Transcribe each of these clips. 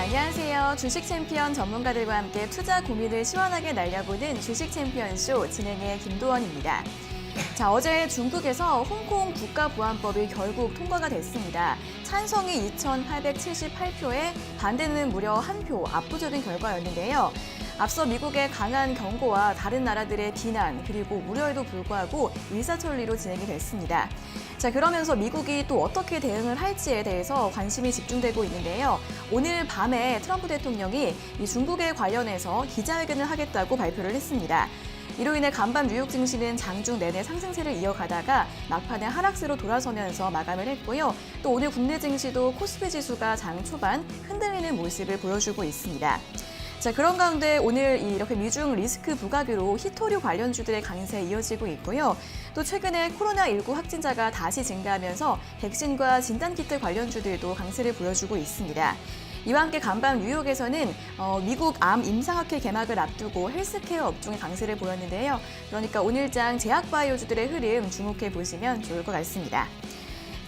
안녕하세요. 주식 챔피언 전문가들과 함께 투자 고민을 시원하게 날려보는 주식 챔피언쇼 진행의 김도원입니다. 자, 어제 중국에서 홍콩 국가보안법이 결국 통과가 됐습니다. 찬성이 2,878표에 반대는 무려 1표, 압도적인 결과였는데요. 앞서 미국의 강한 경고와 다른 나라들의 비난, 그리고 우려에도 불구하고 일사천리로 진행이 됐습니다. 자, 그러면서 미국이 또 어떻게 대응을 할지에 대해서 관심이 집중되고 있는데요. 오늘 밤에 트럼프 대통령이 이 중국에 관련해서 기자회견을 하겠다고 발표를 했습니다. 이로 인해 간밤 뉴욕 증시는 장중 내내 상승세를 이어가다가 막판에 하락세로 돌아서면서 마감을 했고요. 또 오늘 국내 증시도 코스피 지수가 장 초반 흔들리는 모습을 보여주고 있습니다. 자, 그런 가운데 오늘 이렇게 미중 리스크 부각으로 히토류 관련주들의 강세 이어지고 있고요. 또 최근에 코로나19 확진자가 다시 증가하면서 백신과 진단키트 관련주들도 강세를 보여주고 있습니다. 이와 함께 간밤 뉴욕에서는 미국 암 임상학회 개막을 앞두고 헬스케어 업종의 강세를 보였는데요. 그러니까 오늘장 제약바이오주들의 흐름 주목해 보시면 좋을 것 같습니다.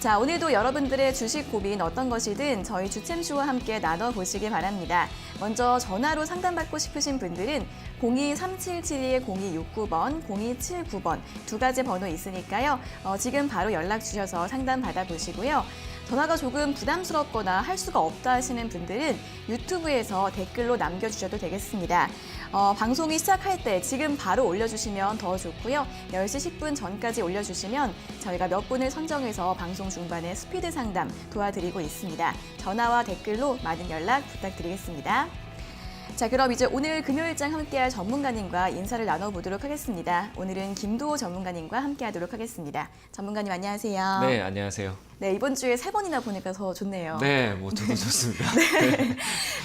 자, 오늘도 여러분들의 주식 고민 어떤 것이든 저희 주챔쇼와 함께 나눠보시기 바랍니다. 먼저 전화로 상담받고 싶으신 분들은 02-3772-0269번, 0279번 두 가지 번호 있으니까요. 지금 바로 연락 주셔서 상담 받아보시고요. 전화가 조금 부담스럽거나 할 수가 없다 하시는 분들은 유튜브에서 댓글로 남겨주셔도 되겠습니다. 방송이 시작할 때 지금 바로 올려주시면 더 좋고요. 10시 10분 전까지 올려주시면 저희가 몇 분을 선정해서 방송 중반에 스피드 상담 도와드리고 있습니다. 전화와 댓글로 많은 연락 부탁드리겠습니다. 자, 그럼 이제 오늘 금요일장 함께할 전문가님과 인사를 나눠보도록 하겠습니다. 오늘은 김도호 전문가님과 함께하도록 하겠습니다. 전문가님 안녕하세요. 네, 안녕하세요. 네, 이번 주에 3번이나 보니까 더 좋네요. 네, 뭐 저도 좋습니다. 네.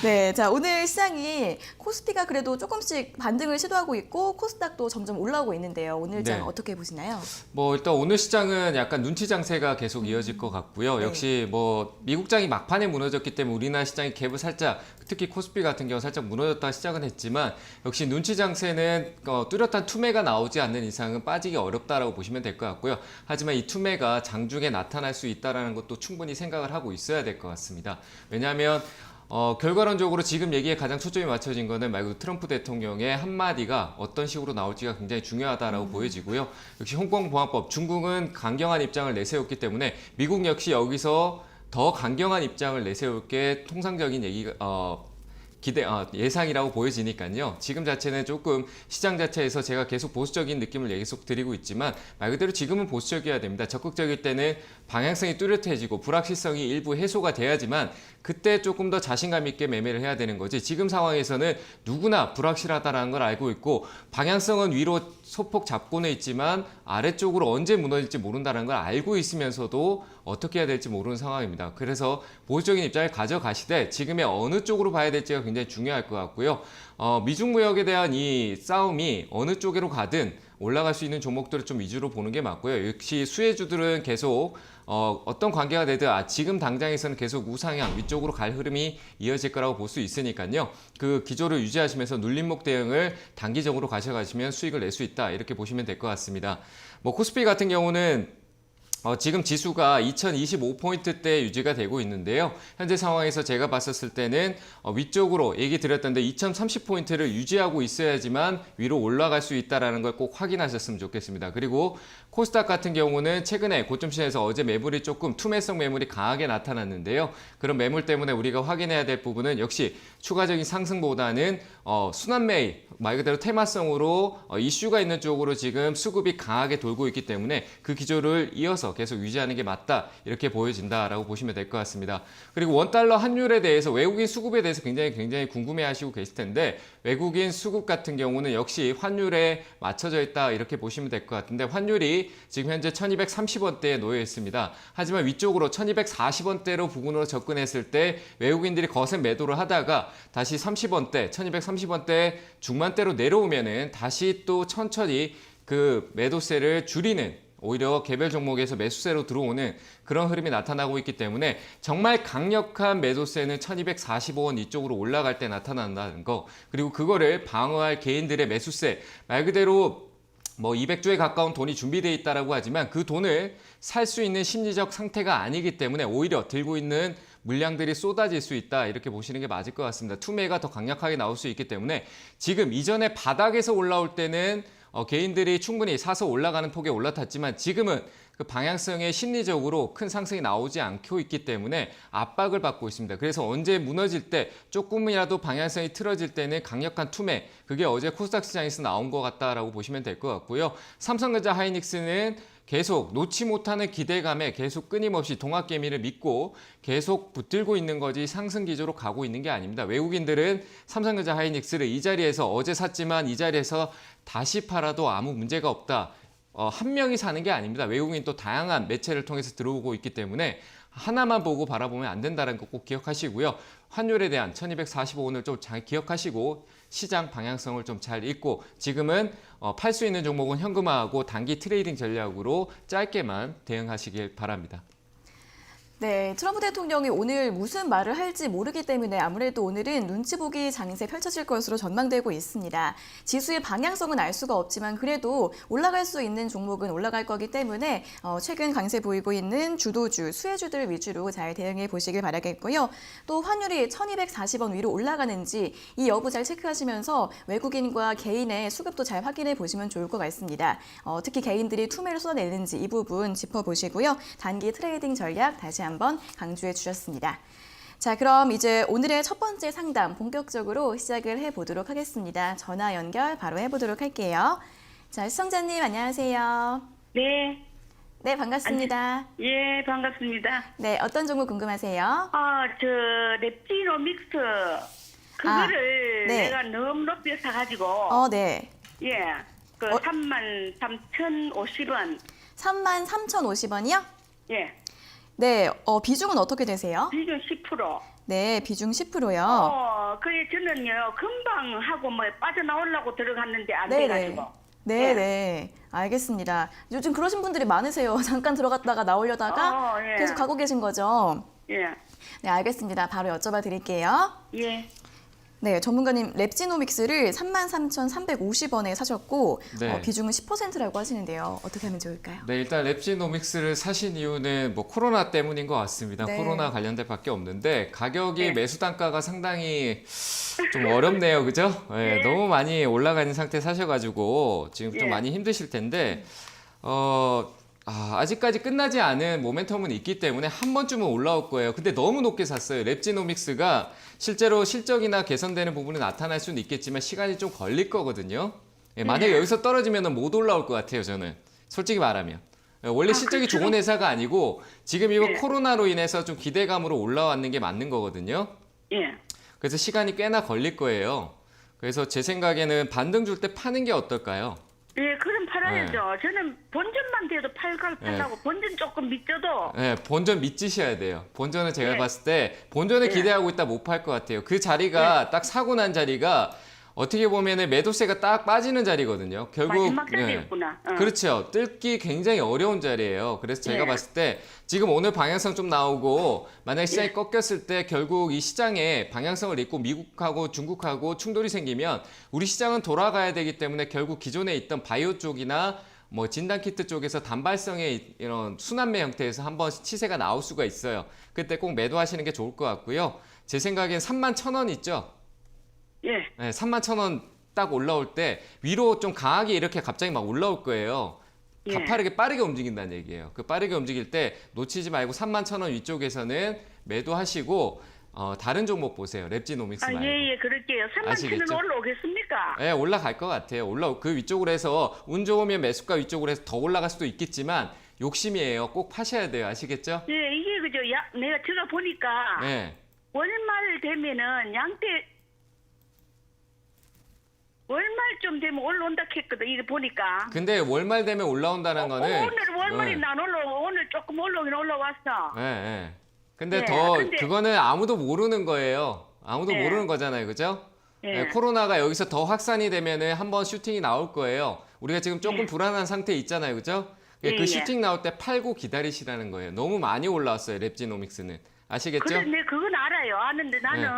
네, 자, 오늘 시장이 코스피가 그래도 조금씩 반등을 시도하고 있고 코스닥도 점점 올라오고 있는데요. 오늘 장 어떻게 보시나요? 뭐 일단 오늘 시장은 약간 눈치 장세가 계속 이어질 것 같고요. 네. 역시 뭐 미국장이 막판에 무너졌기 때문에 우리나라 시장이 갭을 살짝, 특히 코스피 같은 경우 살짝 무너졌다 시작은 했지만 역시 눈치 장세는 뚜렷한 투매가 나오지 않는 이상은 빠지기 어렵다라고 보시면 될 것 같고요. 하지만 이 투매가 장중에 나타날 수 있다라는 것도 충분히 생각을 하고 있어야 될 것 같습니다. 왜냐하면 결과론적으로 지금 얘기에 가장 초점이 맞춰진 거는 말 그대로 트럼프 대통령의 한마디가 어떤 식으로 나올지가 굉장히 중요하다라고 보여지고요. 역시 홍콩 보안법, 중국은 강경한 입장을 내세웠기 때문에 미국 역시 여기서 더 강경한 입장을 내세울 게 통상적인 예상이라고 보여지니까요. 지금 자체는 조금 시장 자체에서 제가 계속 보수적인 느낌을 계속 드리고 있지만 말 그대로 지금은 보수적이어야 됩니다. 적극적일 때는 방향성이 뚜렷해지고 불확실성이 일부 해소가 돼야지만 그때 조금 더 자신감 있게 매매를 해야 되는 거지. 지금 상황에서는 누구나 불확실하다는 걸 알고 있고 방향성은 위로 소폭 잡고는 있지만 아래쪽으로 언제 무너질지 모른다는 걸 알고 있으면서도 어떻게 해야 될지 모르는 상황입니다. 그래서 보수적인 입장을 가져가시되 지금의 어느 쪽으로 봐야 될지가 굉장히 중요할 것 같고요. 미중 무역에 대한 이 싸움이 어느 쪽으로 가든 올라갈 수 있는 종목들을 좀 위주로 보는 게 맞고요. 역시 수혜주들은 계속 어떤 관계가 되든 지금 당장에서는 계속 우상향 위쪽으로 갈 흐름이 이어질 거라고 볼 수 있으니까요. 그 기조를 유지하시면서 눌림목 대응을 단기적으로 가져가시면 수익을 낼 수 있다 이렇게 보시면 될 것 같습니다. 뭐 코스피 같은 경우는 지금 지수가 2025포인트대 유지가 되고 있는데요. 현재 상황에서 제가 봤었을 때는 위쪽으로 얘기 드렸던데 2030포인트를 유지하고 있어야지만 위로 올라갈 수 있다는 걸 꼭 확인하셨으면 좋겠습니다. 그리고 코스닥 같은 경우는 최근에 고점 시에서 어제 매물이 조금 투매성 매물이 강하게 나타났는데요. 그런 매물 때문에 우리가 확인해야 될 부분은 역시 추가적인 상승보다는 순환매입, 말 그대로 테마성으로 이슈가 있는 쪽으로 지금 수급이 강하게 돌고 있기 때문에 그 기조를 이어서 계속 유지하는 게 맞다 이렇게 보여진다라고 보시면 될 것 같습니다. 그리고 원달러 환율에 대해서 외국인 수급에 대해서 굉장히 궁금해하시고 계실 텐데 외국인 수급 같은 경우는 역시 환율에 맞춰져 있다 이렇게 보시면 될 것 같은데 환율이 지금 현재 1230원대에 놓여 있습니다. 하지만 위쪽으로 1240원대로 부근으로 접근했을 때 외국인들이 거센 매도를 하다가 다시 30원대, 1230원대 중반대로 내려오면은 다시 또 천천히 그 매도세를 줄이는 오히려 개별 종목에서 매수세로 들어오는 그런 흐름이 나타나고 있기 때문에 정말 강력한 매도세는 1245원 이쪽으로 올라갈 때 나타난다는 거, 그리고 그거를 방어할 개인들의 매수세, 말 그대로 뭐 200조에 가까운 돈이 준비되어 있다라고 하지만 그 돈을 살 수 있는 심리적 상태가 아니기 때문에 오히려 들고 있는 물량들이 쏟아질 수 있다 이렇게 보시는 게 맞을 것 같습니다. 투매가 더 강력하게 나올 수 있기 때문에 지금 이전에 바닥에서 올라올 때는 개인들이 충분히 사서 올라가는 폭에 올라탔지만 지금은 그 방향성에 심리적으로 큰 상승이 나오지 않고 있기 때문에 압박을 받고 있습니다. 그래서 언제 무너질 때 조금이라도 방향성이 틀어질 때는 강력한 투매, 그게 어제 코스닥 시장에서 나온 것 같다라고 보시면 될 것 같고요. 삼성전자 하이닉스는 계속 놓지 못하는 기대감에 계속 끊임없이 동학개미를 믿고 계속 붙들고 있는 거지 상승 기조로 가고 있는 게 아닙니다. 외국인들은 삼성전자 하이닉스를 이 자리에서 어제 샀지만 이 자리에서 다시 팔아도 아무 문제가 없다. 한 명이 사는 게 아닙니다. 외국인 또 다양한 매체를 통해서 들어오고 있기 때문에 하나만 보고 바라보면 안 된다는 거 꼭 기억하시고요. 환율에 대한 1245원을 좀 잘 기억하시고 시장 방향성을 좀 잘 읽고 지금은 팔 수 있는 종목은 현금화하고 단기 트레이딩 전략으로 짧게만 대응하시길 바랍니다. 네, 트럼프 대통령이 오늘 무슨 말을 할지 모르기 때문에 아무래도 오늘은 눈치 보기 장세 펼쳐질 것으로 전망되고 있습니다. 지수의 방향성은 알 수가 없지만 그래도 올라갈 수 있는 종목은 올라갈 거기 때문에 최근 강세 보이고 있는 주도주, 수혜주들 위주로 잘 대응해 보시길 바라겠고요. 또 환율이 1240원 위로 올라가는지 이 여부 잘 체크하시면서 외국인과 개인의 수급도 잘 확인해 보시면 좋을 것 같습니다. 특히 개인들이 투매를 쏟아내는지 이 부분 짚어보시고요. 단기 트레이딩 전략 다시 한번 강조해 주셨습니다. 자, 그럼 이제 오늘의 첫 번째 상담 본격적으로 시작을 해보도록 하겠습니다. 전화 연결 바로 해보도록 할게요. 자, 시청자님 안녕하세요. 네. 네, 반갑습니다. 예, 반갑습니다. 네, 어떤 종목 궁금하세요? 랩지노믹스 그거를 네. 내가 너무 높게 사가지고 네. 예, 33,050원. 33,050원이요? 예, 네, 비중은 어떻게 되세요? 비중 10%. 네, 비중 10%요. 그게 저는요 금방 하고 뭐 빠져나오려고 들어갔는데 안 네네. 돼가지고. 네, 예. 네. 알겠습니다. 요즘 그러신 분들이 많으세요. 잠깐 들어갔다가 나오려다가 예. 계속 가고 계신 거죠? 예, 네, 알겠습니다. 바로 여쭤봐 드릴게요. 예. 네, 전문가님 랩지노믹스를 33,350원에 사셨고 네. 비중은 10%라고 하시는데요. 어떻게 하면 좋을까요? 네, 일단 랩지노믹스를 사신 이유는 뭐 코로나 때문인 것 같습니다. 네. 코로나 관련된 밖에 없는데 가격이 네. 매수 단가가 상당히 좀 어렵네요. 그죠? 네, 네. 너무 많이 올라가 있는 상태 사셔가지고 지금 좀 네. 많이 힘드실 텐데 아직까지 끝나지 않은 모멘텀은 있기 때문에 한 번쯤은 올라올 거예요. 근데 너무 높게 샀어요. 랩지노믹스가 실제로 실적이나 개선되는 부분이 나타날 수는 있겠지만 시간이 좀 걸릴 거거든요. 예, 만약에 네. 여기서 떨어지면 못 올라올 것 같아요. 저는 솔직히 말하면. 원래 실적이 그렇죠. 좋은 회사가 아니고 지금 이거 네. 코로나로 인해서 좀 기대감으로 올라왔는 게 맞는 거거든요. 예. 그래서 시간이 꽤나 걸릴 거예요. 그래서 제 생각에는 반등 줄 때 파는 게 어떨까요? 예, 그럼 팔아야죠. 저는 본전만 돼도 팔라고 본전 조금 믿져도 네, 본전 믿으셔야 돼요. 본전은 제가 네. 봤을 때 본전을 네. 기대하고 있다 못 팔 것 같아요. 그 자리가 딱 사고 난 자리가 어떻게 보면은 매도세가 딱 빠지는 자리거든요. 결국 마지막 자리였구나. 그렇죠. 뜯기 굉장히 어려운 자리예요. 그래서 제가 네. 봤을 때 지금 오늘 방향성 좀 나오고 만약에 시장이 꺾였을 때 결국 이 시장의 방향성을 잃고 미국하고 중국하고 충돌이 생기면 우리 시장은 돌아가야 되기 때문에 결국 기존에 있던 바이오 쪽이나 뭐 진단키트 쪽에서 단발성의 이런 순환매 형태에서 한번 시세가 나올 수가 있어요. 그때 꼭 매도하시는 게 좋을 것 같고요. 제 생각엔 31,000원 있죠? 예. 네, 31,000원 딱 올라올 때 위로 좀 강하게 이렇게 갑자기 막 올라올 거예요. 예. 가파르게 빠르게 움직인다는 얘기예요. 그 빠르게 움직일 때 놓치지 말고 31,000원 위쪽에서는 매도하시고 다른 종목 보세요. 랩지노믹스 말고. 예, 그럴게요. 3만 원 올라오겠습니까? 네, 올라갈 것 같아요. 그 위쪽으로 해서 운 좋으면 매수가 위쪽으로 해서 더 올라갈 수도 있겠지만 욕심이에요. 꼭 파셔야 돼요. 아시겠죠? 예, 이게 그죠. 내가 제가 보니까 네. 월말 되면은 월말쯤 되면 올라온다 했거든. 이거 보니까. 근데 월말 되면 올라온다는 거는 오늘 월말이 난 오늘 조금 올라오긴 올라왔어. 네, 네. 근데 네, 근데 그거는 아무도 모르는 거예요. 아무도 네. 모르는 거잖아요. 그죠? 예. 네, 코로나가 여기서 더 확산이 되면은 한번 슈팅이 나올 거예요. 우리가 지금 조금 불안한 상태에 있잖아요. 그죠? 예, 그 슈팅 나올 때 팔고 기다리시라는 거예요. 너무 많이 올라왔어요. 랩지노믹스는. 아시겠죠? 그래, 네, 그건 알아요. 아는데 나는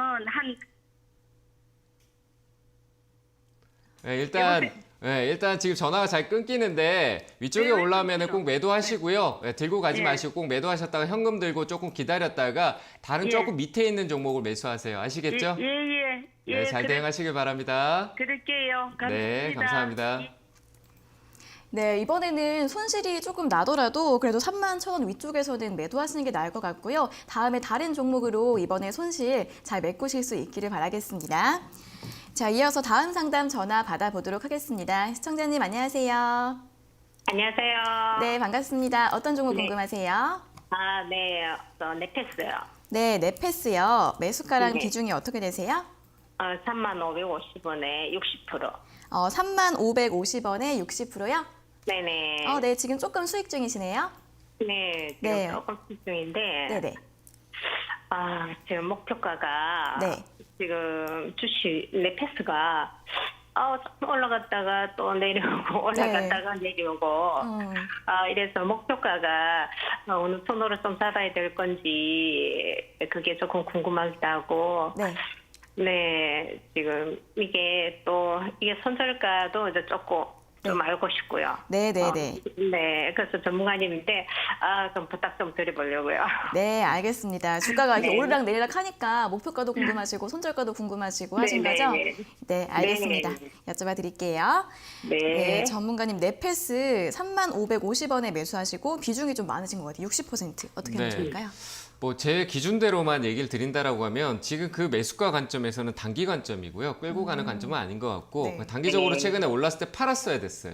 네, 일단 네, 일단 지금 전화가 잘 끊기는데 위쪽에 네, 올라오면 그렇죠. 꼭 매도하시고요. 네, 들고 가지 네. 마시고 꼭 매도하셨다가 현금 들고 조금 기다렸다가 다른 예. 조금 밑에 있는 종목을 매수하세요. 아시겠죠? 예. 네, 잘 대응하시길 바랍니다. 그럴게요. 감사합니다. 네, 감사합니다. 네, 이번에는 손실이 조금 나더라도 그래도 31,000원 위쪽에서는 매도하시는 게 나을 것 같고요. 다음에 다른 종목으로 이번에 손실 잘 메꾸실 수 있기를 바라겠습니다. 자, 이어서 다음 상담 전화 받아보도록 하겠습니다. 시청자님 안녕하세요. 안녕하세요. 네, 반갑습니다. 어떤 종목 네. 궁금하세요? 네, 넷패스요. 네, 네페스요. 매수가랑 네. 비중이 어떻게 되세요? 3550원에 60%. 3550원에 60%요? 네네. 네, 지금 조금 수익 중이시네요. 네, 지금 네. 조금 집중인데. 네네. 지금 목표가가. 네. 지금 주식, 넷패스가 올라갔다가 또 내려오고, 올라갔다가 내려오고. 음, 이래서 목표가가 어느 손으로 좀 잡아야 될 건지, 그게 조금 궁금하기도 하고. 네. 네, 지금 이게 손절가도 이제 조금 좀 알고 싶고요. 네네네. 네, 그래서 전문가님인데 그럼 부탁 좀 드려보려고요. 네, 알겠습니다. 주가가 이렇게 네. 오르락 내리락 하니까 목표가도 궁금하시고 손절가도 궁금하시고 하신 네, 거죠? 네, 네, 알겠습니다. 네. 여쭤봐 드릴게요. 네. 네, 전문가님 네페스 3550원에 매수하시고 비중이 좀 많으신 것 같아요. 60%. 어떻게 하면 네. 좋을까요? 뭐 제 기준대로만 얘기를 드린다라고 하면 지금 그 매수가 관점에서는 단기 관점이고요. 끌고 가는 관점은 아닌 것 같고 네. 단기적으로 네. 최근에 올랐을 때 팔았어야 됐어요.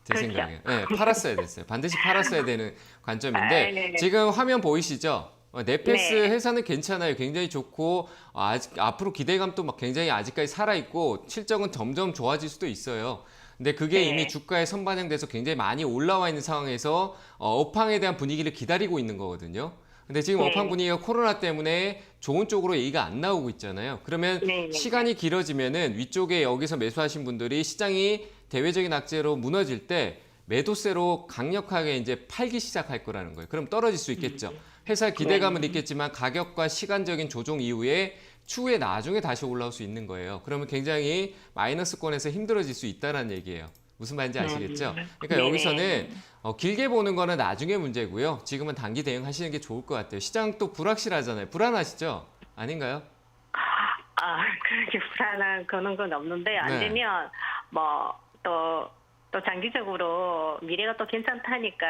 제 그렇죠. 생각에. 네, 팔았어야 됐어요. 반드시 팔았어야 되는 관점인데 네네. 지금 화면 보이시죠? 네페스 네. 회사는 괜찮아요. 굉장히 좋고 아직 앞으로 기대감도 막 굉장히 아직까지 살아있고 실적은 점점 좋아질 수도 있어요. 근데 그게 네. 이미 주가에 선반영돼서 굉장히 많이 올라와 있는 상황에서 업황에 대한 분위기를 기다리고 있는 거거든요. 근데 지금 네. 업황 분위기가 코로나 때문에 좋은 쪽으로 얘기가 안 나오고 있잖아요. 그러면 네. 시간이 길어지면은 위쪽에 여기서 매수하신 분들이 시장이 대외적인 악재로 무너질 때 매도세로 강력하게 이제 팔기 시작할 거라는 거예요. 그럼 떨어질 수 있겠죠. 회사 기대감은 있겠지만 가격과 시간적인 조정 이후에 추후에 나중에 다시 올라올 수 있는 거예요. 그러면 굉장히 마이너스권에서 힘들어질 수 있다는 얘기예요. 무슨 말인지 아시겠죠? 그러니까 네네. 여기서는 길게 보는 거는 나중에 문제고요. 지금은 단기 대응하시는 게 좋을 것 같아요. 시장 또 불확실하잖아요. 불안하시죠? 아닌가요? 그렇게 불안한 그런 건 없는데 안 네. 되면 또 장기적으로 미래가 또 괜찮다니까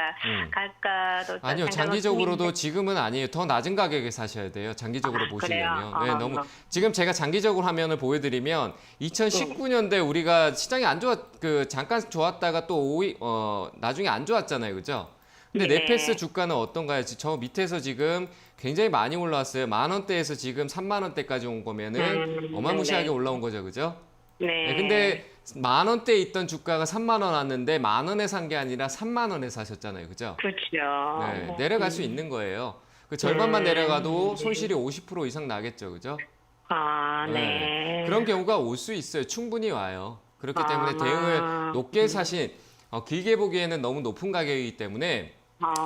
갈까도 아니요, 생각은 장기적으로도 중인데. 지금은 아니에요. 더 낮은 가격에 사셔야 돼요. 장기적으로 보시려면. 그래요? 네, 너무 지금 제가 장기적으로 화면을 보여드리면 2019년대 우리가 시장이 안 잠깐 좋았다가 또 나중에 안 좋았잖아요, 그죠? 근데 네. 네페스 주가는 어떤가요? 저 밑에서 지금 굉장히 많이 올라왔어요. 10,000원대에서 지금 30,000원대까지 온 거면은 어마무시하게 네. 올라온 거죠, 그죠? 네. 네, 근데 10,000원대에 있던 주가가 3만 원 왔는데 10,000원에 산 게 아니라 3만 원에 사셨잖아요, 그죠? 그렇죠. 네, 내려갈 수 있는 거예요. 그 절반만 내려가도 손실이 50% 이상 나겠죠, 그죠? 네. 그런 경우가 올 수 있어요. 충분히 와요. 그렇기 때문에 아. 대응을 높게 사신, 길게 보기에는 너무 높은 가격이기 때문에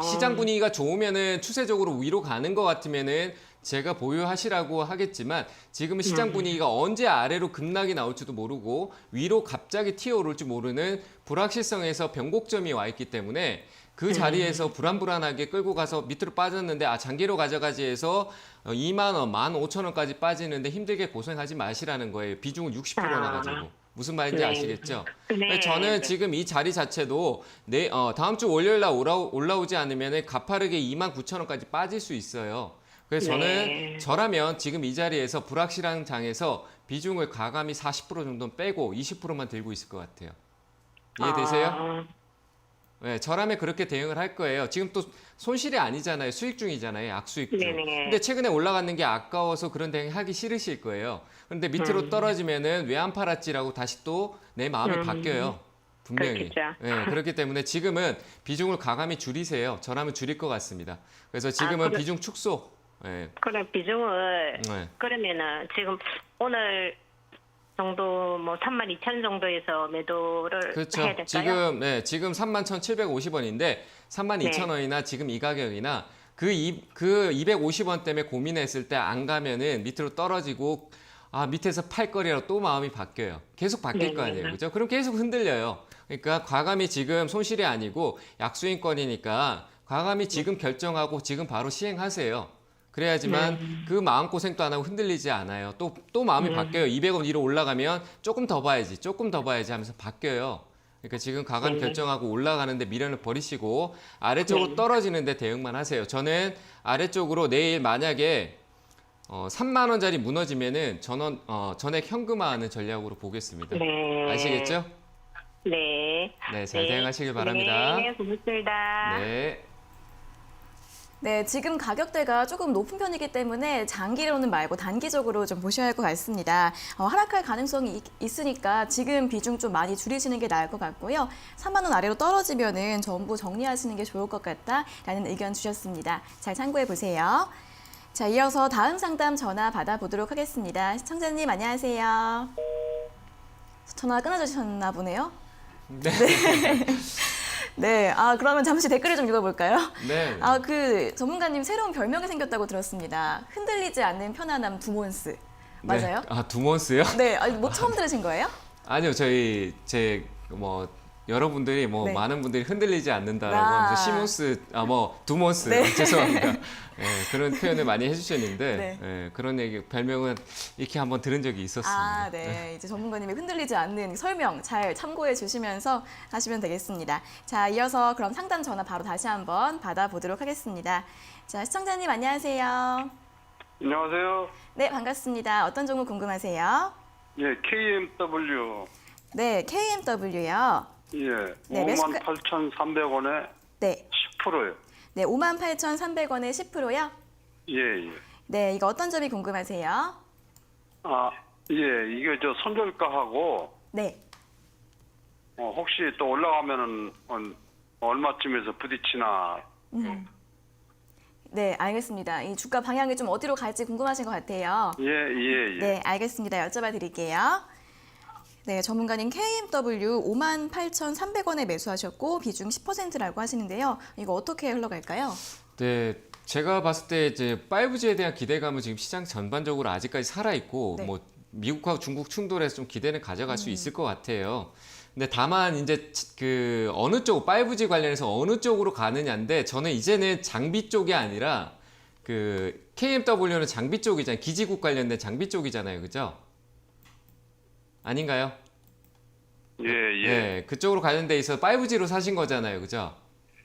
시장 분위기가 좋으면은 추세적으로 위로 가는 것 같으면은 제가 보유하시라고 하겠지만 지금은 시장 분위기가 언제 아래로 급락이 나올지도 모르고 위로 갑자기 튀어오를지 모르는 불확실성에서 변곡점이 와 있기 때문에 그 자리에서 불안불안하게 끌고 가서 밑으로 빠졌는데 장기로 가져가지 해서 2만 원, 15,000원까지 빠지는데 힘들게 고생하지 마시라는 거예요. 비중을 60% 나가지고. 무슨 말인지 네. 아시겠죠? 네. 저는 지금 이 자리 자체도 다음 주 월요일 날 올라오지 않으면 가파르게 29,000원까지 빠질 수 있어요. 그래서 네. 저라면 지금 이 자리에서 불확실한 장에서 비중을 가감히 40% 정도 빼고 20%만 들고 있을 것 같아요. 이해되세요? 네, 저라면 그렇게 대응을 할 거예요. 지금 또 손실이 아니잖아요. 수익 중이잖아요. 악수익 중. 네네. 근데 최근에 올라가는 게 아까워서 그런 대응 하기 싫으실 거예요. 그런데 밑으로 떨어지면은 왜 안 팔았지라고 다시 또 내 마음이 바뀌어요. 분명히. 그렇겠죠. 네, 그렇기 때문에 지금은 비중을 가감히 줄이세요. 저라면 줄일 것 같습니다. 그래서 지금은 그래. 비중 축소. 네. 그럼 비중을 네. 그러면은 지금 오늘 정도 32,000 정도에서 매도를 그렇죠. 해야 될까요? 지금 31,750원인데 32,000원이나 지금 이 가격이나 그 250원 때문에 고민했을 때 안 가면은 밑으로 떨어지고 밑에서 팔 거리라고 또 마음이 바뀌어요. 계속 바뀔 거 아니에요. 그죠? 그럼 계속 흔들려요. 그러니까 과감히 지금 손실이 아니고 약수인권이니까 과감히 지금 결정하고 지금 바로 시행하세요. 그래야지만 그 마음고생도 안 하고 흔들리지 않아요. 또 마음이 바뀌어요. 200원 위로 올라가면 조금 더 봐야지 하면서 바뀌어요. 그러니까 지금 과감히 결정하고 올라가는데 미련을 버리시고 아래쪽으로 떨어지는데 대응만 하세요. 저는 아래쪽으로 내일 만약에 3만 원짜리 무너지면은 전액 현금화하는 전략으로 보겠습니다. 네. 아시겠죠? 네. 네, 잘 대응하시길 바랍니다. 네, 고맙습니다. 네. 네, 지금 가격대가 조금 높은 편이기 때문에 장기로는 말고 단기적으로 좀 보셔야 할 것 같습니다. 하락할 가능성이 있으니까 지금 비중 좀 많이 줄이시는 게 나을 것 같고요. 3만 원 아래로 떨어지면은 전부 정리하시는 게 좋을 것 같다라는 의견 주셨습니다. 잘 참고해 보세요. 자, 이어서 다음 상담 전화 받아보도록 하겠습니다. 시청자님 안녕하세요. 전화가 끊어지셨나 보네요. 네. 네, 그러면 잠시 댓글을 좀 읽어볼까요? 네. 그 전문가님 새로운 별명이 생겼다고 들었습니다. 흔들리지 않는 편안함 두몬스. 맞아요? 네. 두몬스요? 네, 뭐 처음 들으신 거예요? 아니요, 여러분들이 네. 많은 분들이 흔들리지 않는다라고 아. 하면서 시몬스, 두몬스, 네. 죄송합니다. 그런 표현을 많이 해주셨는데, 네. 그런 별명은 이렇게 한번 들은 적이 있었습니다. 네. 이제 전문가님이 흔들리지 않는 설명 잘 참고해 주시면서 하시면 되겠습니다. 자, 이어서 그럼 상담 전화 바로 다시 한번 받아보도록 하겠습니다. 자, 시청자님 안녕하세요. 안녕하세요. 네, 반갑습니다. 어떤 종목 궁금하세요? 예, KMW. 네, KMW요. 예, 네, 58,300원에 네. 10%요. 네, 58,300원에 10%요? 예, 예. 네, 이거 어떤 점이 궁금하세요? 예, 이게 손절가하고, 네. 혹시 또 올라가면은, 얼마쯤에서 부딪히나. 네, 알겠습니다. 이 주가 방향이 좀 어디로 갈지 궁금하신 것 같아요. 예, 예, 예. 네, 알겠습니다. 여쭤봐 드릴게요. 네, 전문가님 KMW 58,300원에 매수하셨고 비중 10%라고 하시는데요. 이거 어떻게 흘러갈까요? 네, 제가 봤을 때 이제 5G에 대한 기대감은 지금 시장 전반적으로 아직까지 살아있고, 네. 미국하고 중국 충돌에서 좀 기대는 가져갈 수 있을 것 같아요. 근데 다만 이제 어느 쪽 5G 관련해서 어느 쪽으로 가느냐인데 저는 이제는 장비 쪽이 아니라 KMW는 장비 쪽이잖아요. 기지국 관련된 장비 쪽이잖아요. 그죠? 아닌가요? 예, 예. 네, 그쪽으로 관련돼 있어 5G로 사신 거잖아요. 그죠?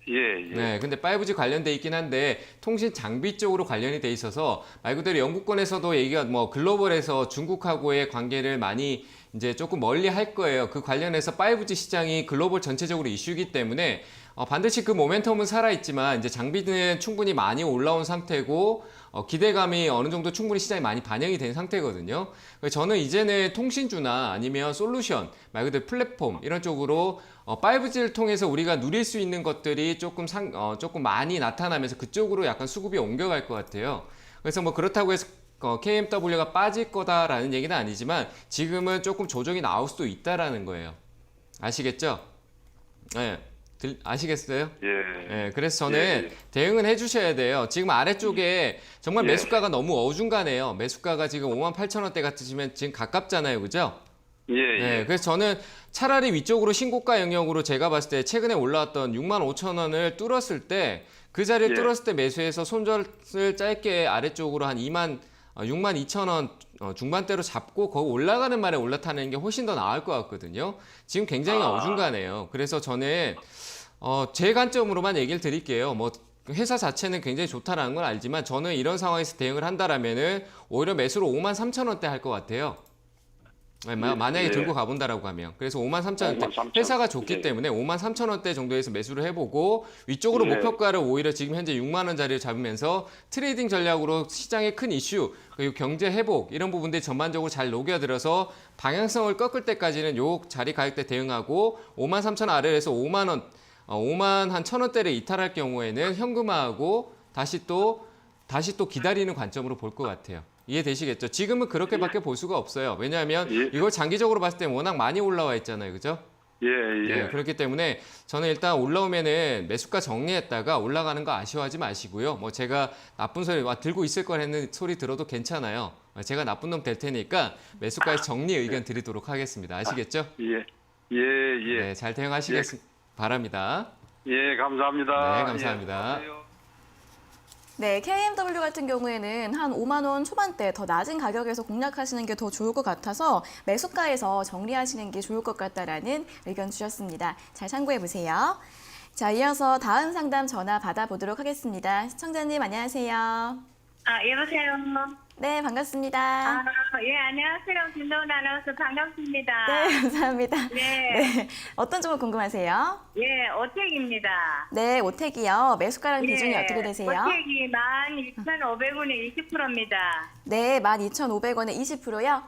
예, 예. 네, 근데 5G 관련돼 있긴 한데 통신 장비 쪽으로 관련이 돼 있어서 말 그대로 영국권에서도 얘기가 글로벌에서 중국하고의 관계를 많이 이제 조금 멀리 할 거예요. 그 관련해서 5G 시장이 글로벌 전체적으로 이슈이기 때문에 반드시 그 모멘텀은 살아있지만 이제 장비는 충분히 많이 올라온 상태고 기대감이 어느 정도 충분히 시장에 많이 반영이 된 상태거든요. 그래서 저는 이제는 통신주나 아니면 솔루션, 말 그대로 플랫폼 이런 쪽으로 5G를 통해서 우리가 누릴 수 있는 것들이 조금 많이 나타나면서 그쪽으로 약간 수급이 옮겨갈 것 같아요. 그래서 그렇다고 해서 KMW가 빠질 거다라는 얘기는 아니지만 지금은 조금 조정이 나올 수도 있다라는 거예요. 아시겠죠? 네. 아시겠어요? 예. 네, 그래서 저는 예, 예. 대응은 해주셔야 돼요. 지금 아래쪽에 정말 예. 매수가가 너무 어중간해요. 매수가가 지금 58,000원대 같으시면 지금 가깝잖아요. 그죠? 예, 예. 네, 그래서 저는 차라리 위쪽으로 신고가 영역으로 제가 봤을 때 최근에 올라왔던 65,000원을 뚫었을 때 그 자리를 예. 뚫었을 때 매수해서 손절을 짧게 아래쪽으로 한 62,000원 중반대로 잡고 거기 올라가는 말에 올라타는 게 훨씬 더 나을 것 같거든요. 지금 굉장히 어중간해요. 그래서 저는 제 관점으로만 얘기를 드릴게요. 회사 자체는 굉장히 좋다라는 걸 알지만 저는 이런 상황에서 대응을 한다라면은 오히려 매수로 53,000원대 할 것 같아요. 만약에 예. 들고 가본다라고 하면. 그래서 53,000원대 53,000. 회사가 좋기 예. 때문에 53,000원대 정도에서 매수를 해보고 위쪽으로 예. 목표가를 오히려 지금 현재 6만 원짜리를 잡으면서 트레이딩 전략으로 시장의 큰 이슈 그리고 경제 회복 이런 부분들이 전반적으로 잘 녹여들어서 방향성을 꺾을 때까지는 요 자리 가격대 대응하고 53,000원 아래에서 5만 원 5만 한 1,000원대를 이탈할 경우에는 현금화하고 다시 또 기다리는 관점으로 볼 것 같아요. 이해되시겠죠? 지금은 그렇게밖에 볼 수가 없어요. 왜냐하면 예. 이걸 장기적으로 봤을 때 워낙 많이 올라와 있잖아요. 그죠? 예, 예. 네, 그렇기 때문에 저는 일단 올라오면은 매수가 정리했다가 올라가는 거 아쉬워하지 마시고요. 뭐 제가 나쁜 소리 들고 있을 거라는 소리 들어도 괜찮아요. 제가 나쁜 놈 될 테니까 매수가에서 정리 의견 드리도록 하겠습니다. 아시겠죠? 예, 예, 예. 네, 잘 대응하시길 바랍니다. 예, 감사합니다. 네, 감사합니다. 예, 네, KMW 같은 경우에는 한 5만 원 초반대 더 낮은 가격에서 공략하시는 게 더 좋을 것 같아서 매수가에서 정리하시는 게 좋을 것 같다라는 의견 주셨습니다. 잘 참고해 보세요. 자, 이어서 다음 상담 전화 받아보도록 하겠습니다. 시청자님 안녕하세요. 여보세요. 네, 반갑습니다. 예, 안녕하세요. 김도훈 아나운서 반갑습니다. 네, 감사합니다. 네, 네, 어떤 종목 궁금하세요? 예, 오택입니다. 네, 오택이요. 매수가랑 비중이 어떻게 되세요? 오택이 12,500원에 20%입니다. 네, 12,500원에 20%요?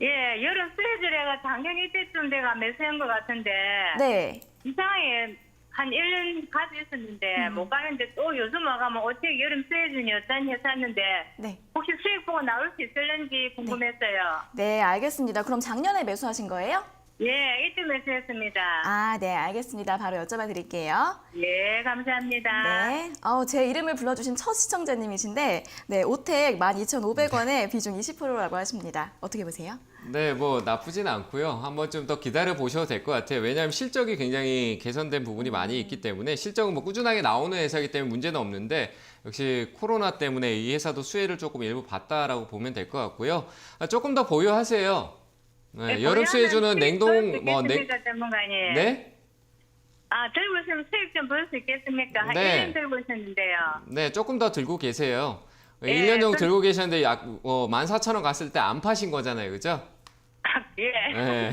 예, 여름 스웨즈레가 작년 이때쯤 내가 매수한 것 같은데 네. 이상하게 한 1년 가지고 있었는데 못 가는데 또 요즘 와가면 오택 여름 스웨즈는 어떤 회사였는데 네. 혹시 수익 보고 나올 수 있을는지 궁금했어요. 네, 알겠습니다. 그럼 작년에 매수하신 거예요? 예, 이때 매수했습니다. 아, 네, 알겠습니다. 바로 여쭤봐 드릴게요. 예, 감사합니다. 네. 제 이름을 불러주신 첫 시청자님이신데, 네, 오택 12,500원에 비중 20%라고 하십니다. 어떻게 보세요? 네, 뭐 나쁘진 않고요. 한번 좀 더 기다려 보셔도 될 것 같아요. 왜냐하면 실적이 굉장히 개선된 부분이 많이 있기 때문에 실적은 뭐 꾸준하게 나오는 회사이기 때문에 문제는 없는데 역시 코로나 때문에 이 회사도 수혜를 조금 일부 봤다라고 보면 될 것 같고요. 조금 더 보유하세요. 네, 여름 수혜주는 냉동 전문가님. 네? 들고 있으면 수익 좀 볼 수 있겠습니까? 한 네. 1년 들고 있었는데요. 네, 조금 더 들고 계세요. 예, 1년 정도 들고 계셨는데 약 14,000원 갔을 때 안 파신 거잖아요. 그죠? 예. 네.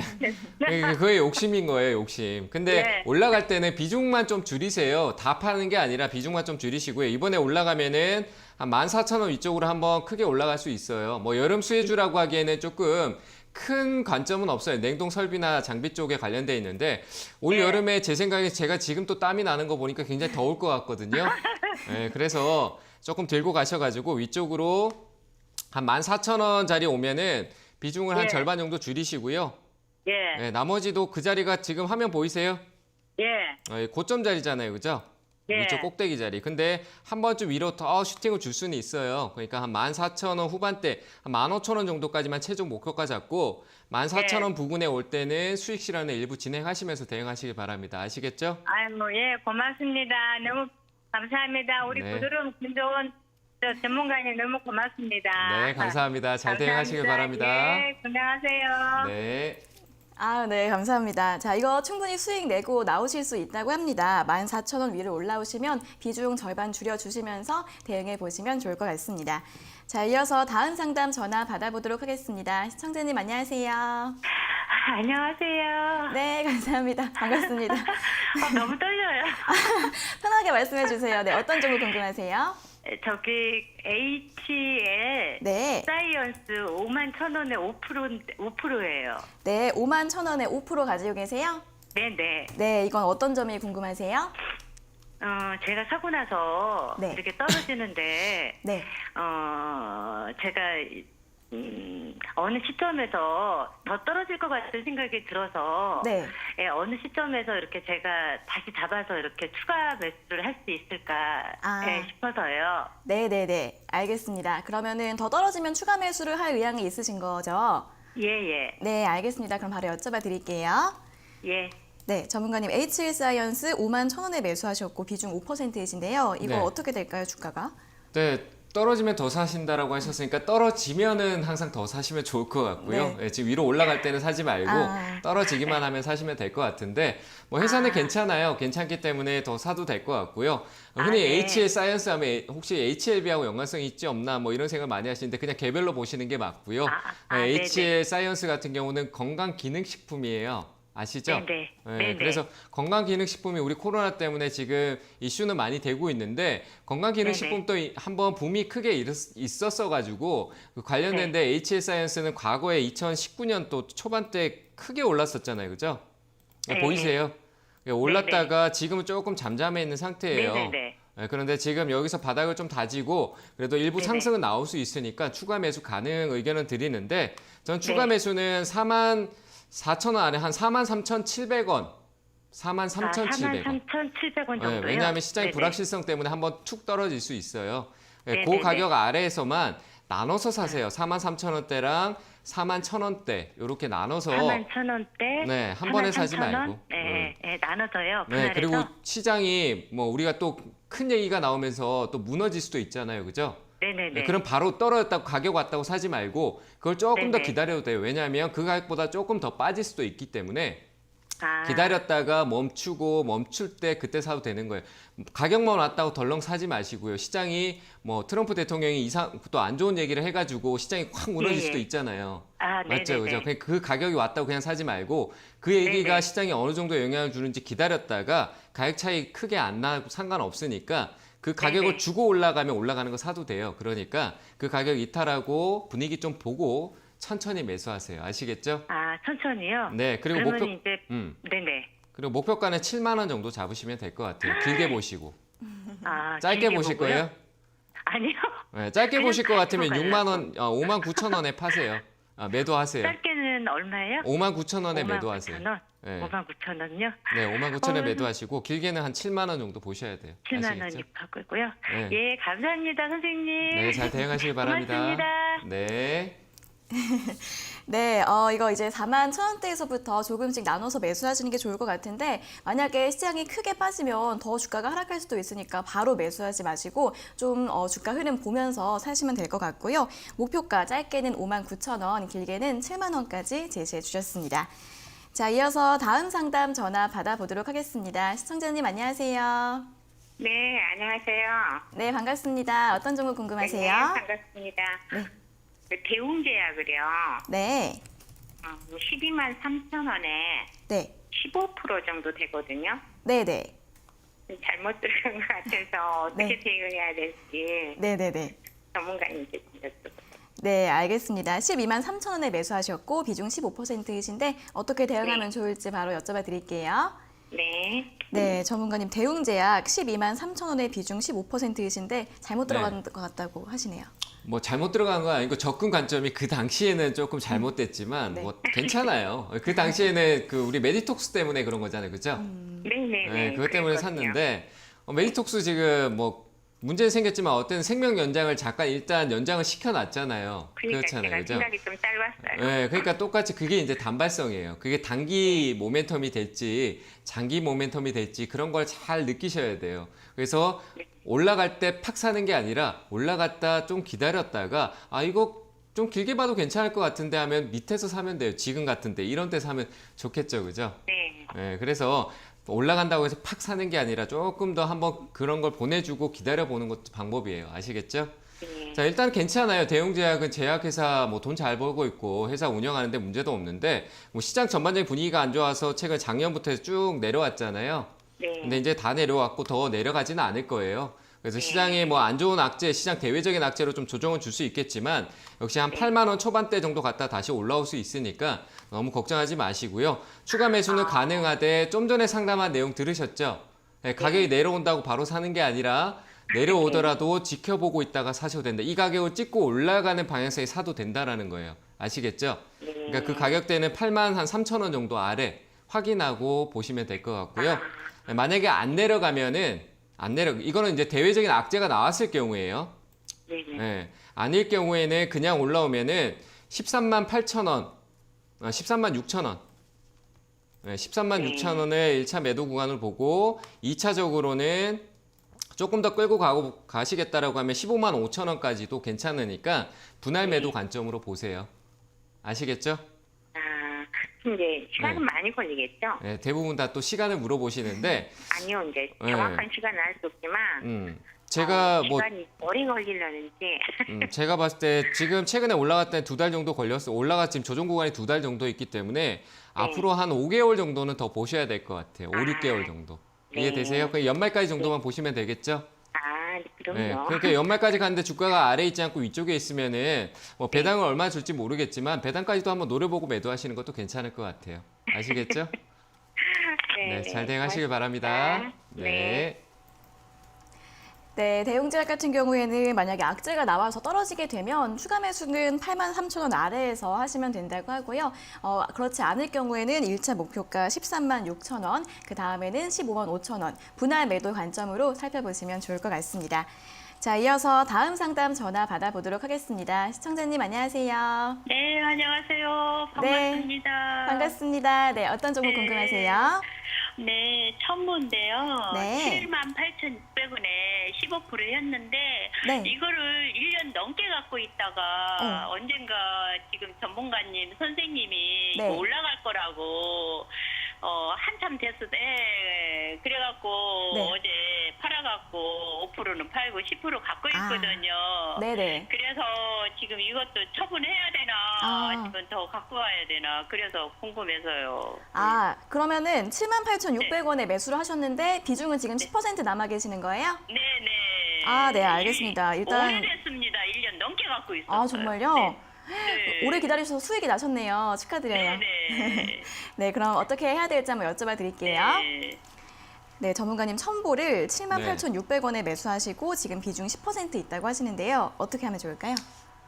그게 욕심인 거예요, 욕심. 근데 네. 올라갈 때는 비중만 좀 줄이세요. 다 파는 게 아니라 비중만 좀 줄이시고요. 이번에 올라가면은 한 14,000원 위쪽으로 한번 크게 올라갈 수 있어요. 뭐 여름 수혜주라고 하기에는 조금 큰 관점은 없어요. 냉동 설비나 장비 쪽에 관련돼 있는데 올 네. 여름에 제 생각에 제가 지금 또 땀이 나는 거 보니까 굉장히 더울 것 같거든요. 네, 그래서 조금 들고 가셔가지고 위쪽으로 한 14,000원짜리 오면은 비중을 한 예. 절반 정도 줄이시고요. 예. 네, 나머지도 그 자리가 지금 화면 보이세요? 예. 고점 자리잖아요, 그죠? 예. 위쪽 꼭대기 자리. 근데 한 번쯤 위로 더 슈팅을 줄 수는 있어요. 그러니까 한 14,000원 후반대, 한 15,000원 정도까지만 최종 목표가 잡고 14,000원 부근에 올 때는 수익 실현을 일부 진행하시면서 대응하시길 바랍니다. 아시겠죠? 예, 고맙습니다. 너무 감사합니다. 우리 네. 부드러운 김도훈 전문가님 너무 고맙습니다. 네, 감사합니다. 잘 대응하시길 감사합니다. 바랍니다. 예, 건강하세요. 네. 네, 감사합니다. 자, 이거 충분히 수익 내고 나오실 수 있다고 합니다. 14,000원 위로 올라오시면 비중 절반 줄여주시면서 대응해 보시면 좋을 것 같습니다. 자, 이어서 다음 상담 전화 받아보도록 하겠습니다. 시청자님 안녕하세요. 안녕하세요. 네, 감사합니다. 반갑습니다. 너무 떨려요. 편하게 말씀해 주세요. 네, 어떤 종목 궁금하세요? 저기 HL 네, 사이언스 51,000원에 5%예요. 네, 51,000원에 5% 가지고 계세요? 네네. 네, 이건 어떤 점이 궁금하세요? 제가 사고 나서 네. 이렇게 떨어지는데 네, 제가 어느 시점에서 더 떨어질 것 같은 생각이 들어서 네. 어느 시점에서 이렇게 제가 다시 잡아서 이렇게 추가 매수를 할 수 있을까 싶어서요. 네, 알겠습니다. 그러면은 더 떨어지면 추가 매수를 할 의향이 있으신 거죠? 예. 네, 알겠습니다. 그럼 바로 여쭤봐 드릴게요. 예. 네, 전문가님 HL 사이언스 51,000원에 매수하셨고 비중 5%이신데요. 이거 네. 어떻게 될까요, 주가가? 네, 떨어지면 더 사신다라고 하셨으니까 떨어지면은 항상 더 사시면 좋을 것 같고요. 네. 네, 지금 위로 올라갈 때는 사지 말고 떨어지기만 하면 사시면 될 것 같은데 뭐 회사는 괜찮아요. 괜찮기 때문에 더 사도 될 것 같고요. 흔히 네. HL 사이언스 하면 혹시 HLB하고 연관성이 있지 없나 뭐 이런 생각 많이 하시는데 그냥 개별로 보시는 게 맞고요. 네네. HL 사이언스 같은 경우는 건강기능식품이에요. 아시죠? 네네. 그래서 건강기능식품이 우리 코로나 때문에 지금 이슈는 많이 되고 있는데 건강기능식품도 한번 붐이 크게 있었어가지고 그 관련된데 HL 사이언스는 과거에 2019년도 초반때 크게 올랐었잖아요, 그죠? 네. 보이세요? 올랐다가 지금은 조금 잠잠해 있는 상태예요. 네네네. 그런데 지금 여기서 바닥을 좀 다지고 그래도 일부 네네. 상승은 나올 수 있으니까 추가 매수 가능 의견은 드리는데 전 추가 네. 매수는 4만 4,000원 아래 한 43,700원. 43,700원. 43,700원 정도요. 왜냐하면 시장이 네네. 불확실성 때문에 한번 툭 떨어질 수 있어요. 그 네네네. 가격 아래에서만 나눠서 사세요. 43,000원대랑 41,000원대 이렇게 나눠서 41,000원대. 네, 한 번에 사지 말고. 네, 네, 나눠서요. 네, 분할해서. 그리고 시장이 뭐 우리가 또 큰 얘기가 나오면서 또 무너질 수도 있잖아요. 그죠? 네네네. 네, 그럼 바로 떨어졌다고 가격 왔다고 사지 말고 그걸 조금 더 네네. 기다려도 돼요. 왜냐하면 그 가격보다 조금 더 빠질 수도 있기 때문에 아, 기다렸다가 멈출 때 그때 사도 되는 거예요. 가격만 왔다고 덜렁 사지 마시고요. 시장이 뭐 트럼프 대통령이 또 안 좋은 얘기를 해가지고 시장이 확 무너질 예, 예. 수도 있잖아요. 아, 맞죠, 네네네. 그죠? 그 가격이 왔다고 그냥 사지 말고 그 얘기가 네네. 시장에 어느 정도 영향을 주는지 기다렸다가 가격 차이 크게 안 나고 상관없으니까 그 가격을 네네. 주고 올라가면 올라가는 거 사도 돼요. 그러니까 그 가격 이탈하고 분위기 좀 보고 천천히 매수하세요. 아시겠죠? 아, 천천히요? 네, 그리고 그러면 목표 이제 네네. 그리고 목표가는 7만 원 정도 잡으시면 될 것 같아요. 길게 보시고. 아, 짧게 길게 보실 보고요? 거예요? 아니요. 네, 짧게 그냥 보실 것 같으면 가지고 6만 원, 5만 9천 원에 파세요. 매도하세요. 짧게는 얼마예요? 5만 9천 원에 5만 매도하세요. 9천 네. 5만 9천 원요? 네, 5만 9천 원에 어, 매도하시고 길게는 한 7만 원 정도 보셔야 돼요. 7만 아시겠죠? 원이 하고요. 네. 예, 감사합니다, 선생님. 네, 잘 대응하시기 바랍니다. 고맙습니다. 네. 네, 이거 이제 41,000원대에서부터 조금씩 나눠서 매수하시는 게 좋을 것 같은데 만약에 시장이 크게 빠지면 더 주가가 하락할 수도 있으니까 바로 매수하지 마시고 좀 주가 흐름 보면서 사시면 될 것 같고요. 목표가 짧게는 59,000원, 길게는 7만 원까지 제시해 주셨습니다. 자, 이어서 다음 상담 전화 받아보도록 하겠습니다. 시청자님 안녕하세요. 네, 안녕하세요. 네, 반갑습니다. 어떤 종목 궁금하세요? 네, 반갑습니다. 네. 그 대웅제약을요. 네, 12만 3천 원에 네, 15% 정도 되거든요. 네, 네, 잘못 들은 것 같아서 어떻게 네. 대응해야 될지 네, 네, 네. 전문가님께 좀 여쭤보세요. 네, 알겠습니다. 12만 3천 원에 매수하셨고 비중 15%이신데 어떻게 대응하면 좋을지 바로 여쭤봐 드릴게요. 네. 네, 전문가님 대웅제약 12만 3천 원에 비중 15%이신데 잘못 들어간 것 같다고 하시네요. 뭐 잘못 들어간 건 아니고 접근 관점이 그 당시에는 조금 잘못됐지만 네. 뭐 괜찮아요. 그 당시에는 그 우리 메디톡스 때문에 그런 거잖아요. 그죠? 네네네. 네, 그것 때문에 샀는데 메디톡스 지금 뭐 문제 생겼지만 어떤 생명 연장을 잠깐 일단 연장을 시켜놨잖아요. 그러니까 그렇잖아요, 제가 그죠? 생각이 좀 짧았어요. 네, 그러니까 똑같이 그게 이제 단발성이에요. 그게 단기 모멘텀이 될지 장기 모멘텀이 될지 그런 걸 잘 느끼셔야 돼요. 그래서 올라갈 때 팍 사는 게 아니라 올라갔다 좀 기다렸다가 이거 좀 길게 봐도 괜찮을 것 같은데 하면 밑에서 사면 돼요. 지금 같은데 이런 데 사면 좋겠죠, 그죠? 네. 네, 그래서 올라간다고 해서 팍 사는 게 아니라 조금 더 한번 그런 걸 보내주고 기다려보는 것도 방법이에요. 아시겠죠? 네. 자, 일단 괜찮아요. 대웅제약은 제약회사 뭐 돈 잘 벌고 있고 회사 운영하는데 문제도 없는데 뭐 시장 전반적인 분위기가 안 좋아서 최근 작년부터 쭉 내려왔잖아요. 네. 근데 이제 다 내려왔고 더 내려가지는 않을 거예요. 그래서 시장에 뭐 안 좋은 악재, 시장 대외적인 악재로 좀 조정을 줄 수 있겠지만 역시 한 8만 원 초반대 정도 갔다 다시 올라올 수 있으니까 너무 걱정하지 마시고요. 추가 매수는 가능하되 좀 전에 상담한 내용 들으셨죠? 네, 가격이 내려온다고 바로 사는 게 아니라 내려오더라도 지켜보고 있다가 사셔도 된다. 이 가격을 찍고 올라가는 방향성에 사도 된다라는 거예요. 아시겠죠? 그러니까 그 가격대는 8만 한 3천 원 정도 아래 확인하고 보시면 될 것 같고요. 만약에 안 내려가면은 이거는 이제 대외적인 악재가 나왔을 경우에요. 네네. 네. 아닐 경우에는 그냥 올라오면은 13만 8천 원, 13만 6천 원. 네, 13만 6천 원의 1차 매도 구간을 보고 2차적으로는 조금 더 끌고 가시겠다라고 하면 15만 5천 원까지도 괜찮으니까 분할 매도 관점으로 보세요. 아시겠죠? 이제 시간은 네. 많이 걸리겠죠? 네, 대부분 다 또 시간을 물어보시는데 아니요, 이제 네. 정확한 시간은 알 수 없지만 제가 뭐 시간이 오래 걸리려는지 제가 봤을 때 지금 최근에 올라갔을 때 2달 정도 걸렸어. 지금 조정 구간이 2달 정도 있기 때문에 앞으로 한 5개월 정도는 더 보셔야 될 것 같아요. 5, 6개월 정도. 네. 이해되세요? 그냥 연말까지 정도만 보시면 되겠죠? 그럼요. 네. 그렇게 연말까지 갔는데 주가가 아래에 있지 않고 위쪽에 있으면은 뭐 배당을 얼마 줄지 모르겠지만 배당까지도 한번 노려보고 매도하시는 것도 괜찮을 것 같아요. 아시겠죠? 네, 잘 대응하시길 바랍니다. 네. 네, 대웅제약 같은 경우에는 만약에 악재가 나와서 떨어지게 되면 추가 매수는 83,000원 아래에서 하시면 된다고 하고요. 그렇지 않을 경우에는 1차 목표가 136,000원, 그 다음에는 155,500원, 분할 매도 관점으로 살펴보시면 좋을 것 같습니다. 자, 이어서 다음 상담 전화 받아보도록 하겠습니다. 시청자님 안녕하세요. 네, 안녕하세요. 반갑습니다. 반갑습니다. 네, 어떤 종목 궁금하세요? 네, 천무인데요. 네. 78,600원에 15%였는데 네. 이거를 1년 넘게 갖고 있다가 언젠가 지금 전문가님 선생님이 네. 이거 올라갈 거라고 한참 됐을 때 그래갖고 네. 어제 팔아갖고 5%는 팔고 10% 갖고 있거든요. 네네. 그래서 지금 이것도 처분해야 되나 아니면 더 갖고 와야 되나 그래서 궁금해서요. 그러면은 78,600원에 매수를 하셨는데 비중은 지금 10% 남아 계시는 거예요? 네네. 네, 알겠습니다. 일단 오래됐습니다. 1년 넘게 갖고 있었어요. 정말요? 네. 오래 기다리셔서 수익이 나셨네요. 축하드려요. 네네. 네, 그럼 어떻게 해야 될지 한번 여쭤봐 드릴게요. 네. 네, 전문가님 천보를 78,600원에 매수하시고 지금 비중 10% 있다고 하시는데요. 어떻게 하면 좋을까요?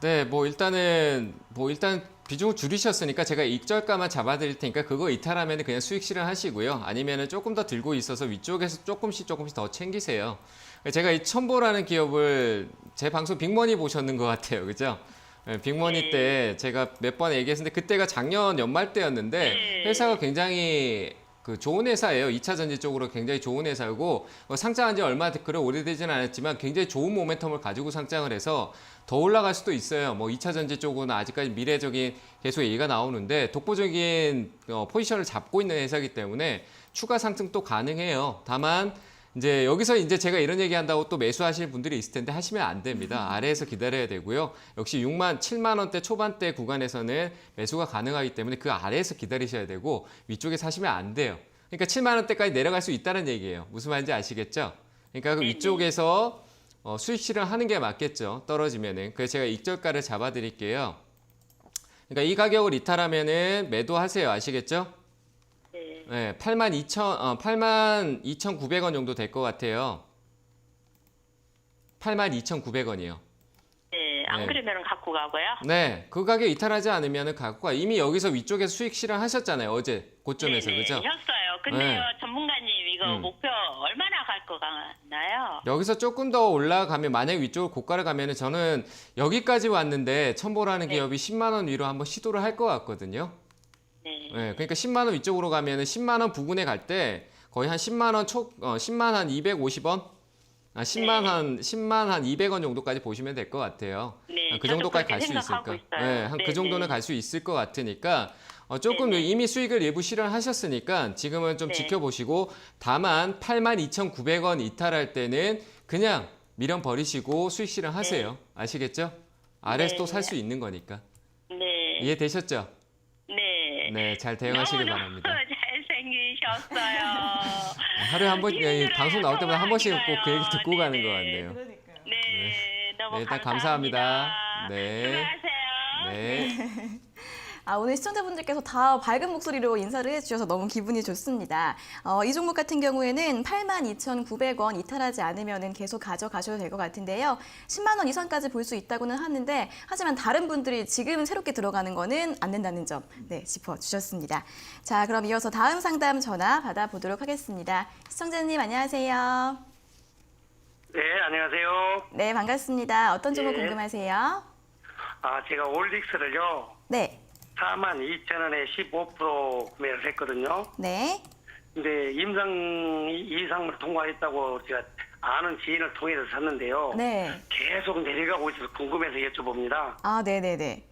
네, 일단 비중을 줄이셨으니까 제가 익절가만 잡아드릴 테니까 그거 이탈하면 그냥 수익 실현하시고요. 아니면은 조금 더 들고 있어서 위쪽에서 조금씩 더 챙기세요. 제가 이 첨보라는 기업을 제 방송 빅머니 보셨는 것 같아요, 그죠? 빅머니 때 제가 몇 번 얘기했는데 그때가 작년 연말 때였는데 회사가 굉장히 좋은 회사예요. 2차 전지 쪽으로 굉장히 좋은 회사고 상장한 지 얼마 그래 오래되지는 않았지만 굉장히 좋은 모멘텀을 가지고 상장을 해서 더 올라갈 수도 있어요. 2차 전지 쪽은 아직까지 미래적인 계속 얘기가 나오는데 독보적인 포지션을 잡고 있는 회사이기 때문에 추가 상승도 가능해요. 다만 이제 여기서 이제 제가 이런 얘기 한다고 또 매수하실 분들이 있을 텐데 하시면 안 됩니다. 아래에서 기다려야 되고요. 역시 7만 원대 초반대 구간에서는 매수가 가능하기 때문에 그 아래에서 기다리셔야 되고 위쪽에 사시면 안 돼요. 그러니까 7만 원대까지 내려갈 수 있다는 얘기예요. 무슨 말인지 아시겠죠? 그러니까 그 위쪽에서 수익 실현하는 게 맞겠죠. 떨어지면은. 그래서 제가 익절가를 잡아 드릴게요. 그러니까 이 가격을 이탈하면은 매도하세요. 아시겠죠? 네, 82,900원 정도 될 것 같아요. 82,900원이요. 네, 안 그러면 갖고 가고요. 네, 그 가격 이탈하지 않으면 갖고 가. 이미 여기서 위쪽에서 수익 실현하셨잖아요. 어제 고점에서, 네네, 그죠? 했어요. 근데요, 네. 전문가님 이거 목표 얼마나 갈 거 같나요? 여기서 조금 더 올라가면 만약 위쪽으로 고가를 가면은 저는 여기까지 왔는데 첨보라는 기업이 10만 원 위로 한번 시도를 할 것 같거든요. 네. 네, 그러니까 10만 원 위쪽으로 가면은 10만 원 부근에 갈 때 거의 한 10만 원 10만 한 250원? 10만 한 200원 정도까지 보시면 될 것 같아요. 네, 그 정도까지 저도 갈 수 그렇게 있을까? 생각하고 있어요. 네, 한 그 네, 정도는 네. 갈 수 있을 것 같으니까 조금 이미 수익을 일부 실현하셨으니까 지금은 좀 네. 지켜보시고 다만 82,900원 이탈할 때는 그냥 미련 버리시고 수익 실현하세요. 아시겠죠? 아래서 또 살 수 있는 거니까. 네. 이해되셨죠? 네. 네, 잘 대응하시길 너무너무 바랍니다. 잘생기셨어요. 하루에 한 번, 힘들어요. 방송 나올 때마다 한 번씩 꼭 그 얘기 듣고 네네. 가는 것 같네요. 네, 너무 네, 일단 감사합니다. 감사합니다. 네. 수고하세요. 네. 오늘 시청자분들께서 다 밝은 목소리로 인사를 해주셔서 너무 기분이 좋습니다. 이 종목 같은 경우에는 82,900원 이탈하지 않으면 계속 가져가셔도 될 것 같은데요. 10만 원 이상까지 볼 수 있다고는 하는데 하지만 다른 분들이 지금 새롭게 들어가는 거는 안 된다는 점 짚어주셨습니다. 자, 그럼 이어서 다음 상담 전화 받아보도록 하겠습니다. 시청자님 안녕하세요. 네, 안녕하세요. 네, 반갑습니다. 어떤 종목 네. 궁금하세요? 제가 올릭스를요, 네. 42,000원에 15% 구매를 했거든요. 네. 근데 이상을 통과했다고 제가 아는 지인을 통해서 샀는데요. 네. 계속 내려가고 있어서 궁금해서 여쭤봅니다. 네네네.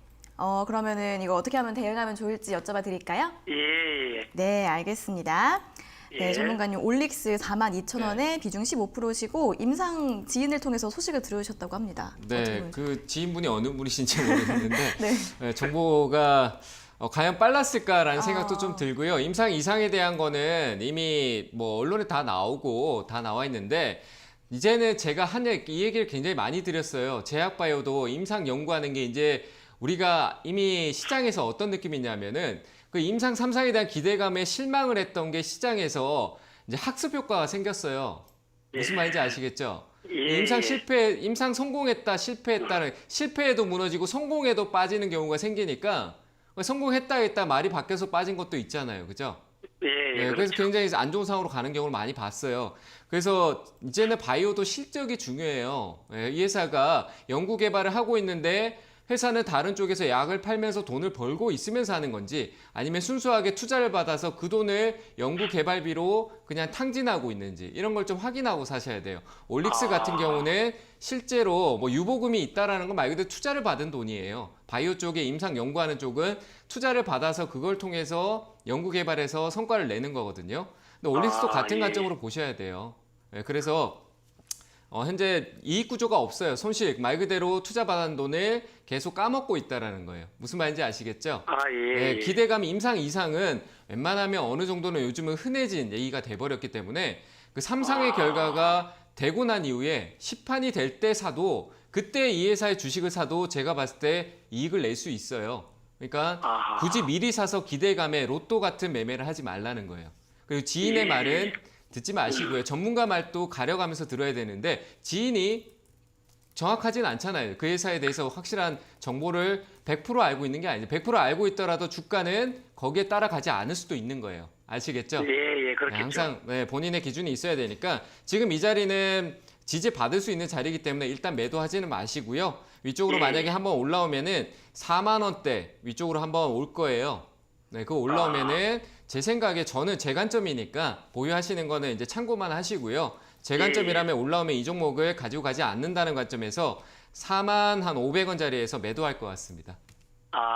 그러면은 이거 어떻게 하면 대응하면 좋을지 여쭤봐 드릴까요? 예. 네, 알겠습니다. 네, 예. 전문가님 올릭스 42,000원에 비중 15%시고 임상 지인을 통해서 소식을 들으셨다고 합니다. 어떻게 네, 보세요? 그 지인분이 어느 분이신지 모르겠는데 네. 네, 정보가 과연 빨랐을까라는 생각도 좀 들고요. 임상 이상에 대한 거는 이미 언론에 다 나오고 다 나와 있는데 이제는 제가 이 얘기를 굉장히 많이 드렸어요. 제약바이오도 임상 연구하는 게 이제 우리가 이미 시장에서 어떤 느낌이 있냐면은 그 임상 3상에 대한 기대감에 실망을 했던 게 시장에서 이제 학습 효과가 생겼어요. 무슨 말인지 아시겠죠? 예, 임상 예. 실패, 임상 성공했다, 실패했다는 실패에도 무너지고 성공에도 빠지는 경우가 생기니까 성공했다 했다 말이 바뀌어서 빠진 것도 있잖아요, 그죠? 예, 네, 그래서 그렇죠. 굉장히 안 좋은 상황으로 가는 경우를 많이 봤어요. 그래서 이제는 바이오도 실적이 중요해요. 예, 이 회사가 연구 개발을 하고 있는데 회사는 다른 쪽에서 약을 팔면서 돈을 벌고 있으면서 하는 건지 아니면 순수하게 투자를 받아서 그 돈을 연구 개발비로 그냥 탕진하고 있는지 이런 걸 좀 확인하고 사셔야 돼요. 올릭스 같은 경우는 실제로 뭐 유보금이 있다라는 건 말 그대로 투자를 받은 돈이에요. 바이오 쪽에 임상 연구하는 쪽은 투자를 받아서 그걸 통해서 연구 개발해서 성과를 내는 거거든요. 근데 올릭스도 같은 예. 관점으로 보셔야 돼요. 예, 그래서 현재 이익 구조가 없어요. 손실, 말 그대로 투자받은 돈을 계속 까먹고 있다라는 거예요. 무슨 말인지 아시겠죠? 예, 예, 예. 기대감 임상 이상은 웬만하면 어느 정도는 요즘은 흔해진 얘기가 돼버렸기 때문에 그 3상의 결과가 되고 난 이후에 시판이 될 때 사도 그때 이 회사의 주식을 사도 제가 봤을 때 이익을 낼 수 있어요. 그러니까 굳이 미리 사서 기대감에 로또 같은 매매를 하지 말라는 거예요. 그리고 지인의 말은 듣지 마시고요. 전문가 말도 가려가면서 들어야 되는데 지인이 정확하진 않잖아요. 그 회사에 대해서 확실한 정보를 100% 알고 있는 게 아니죠. 100% 알고 있더라도 주가는 거기에 따라가지 않을 수도 있는 거예요. 아시겠죠? 예, 예, 그렇겠죠. 항상 본인의 기준이 있어야 되니까 지금 이 자리는 지지 받을 수 있는 자리이기 때문에 일단 매도하지는 마시고요. 위쪽으로 만약에 한번 올라오면은 4만 원대 위쪽으로 한번 올 거예요. 네, 그거 올라오면은 제 생각에 저는 제 관점이니까 보유하시는 거는 이제 참고만 하시고요. 제 관점이라면 올라오면 이 종목을 가지고 가지 않는다는 관점에서 4만 한 500원 자리에서 매도할 것 같습니다.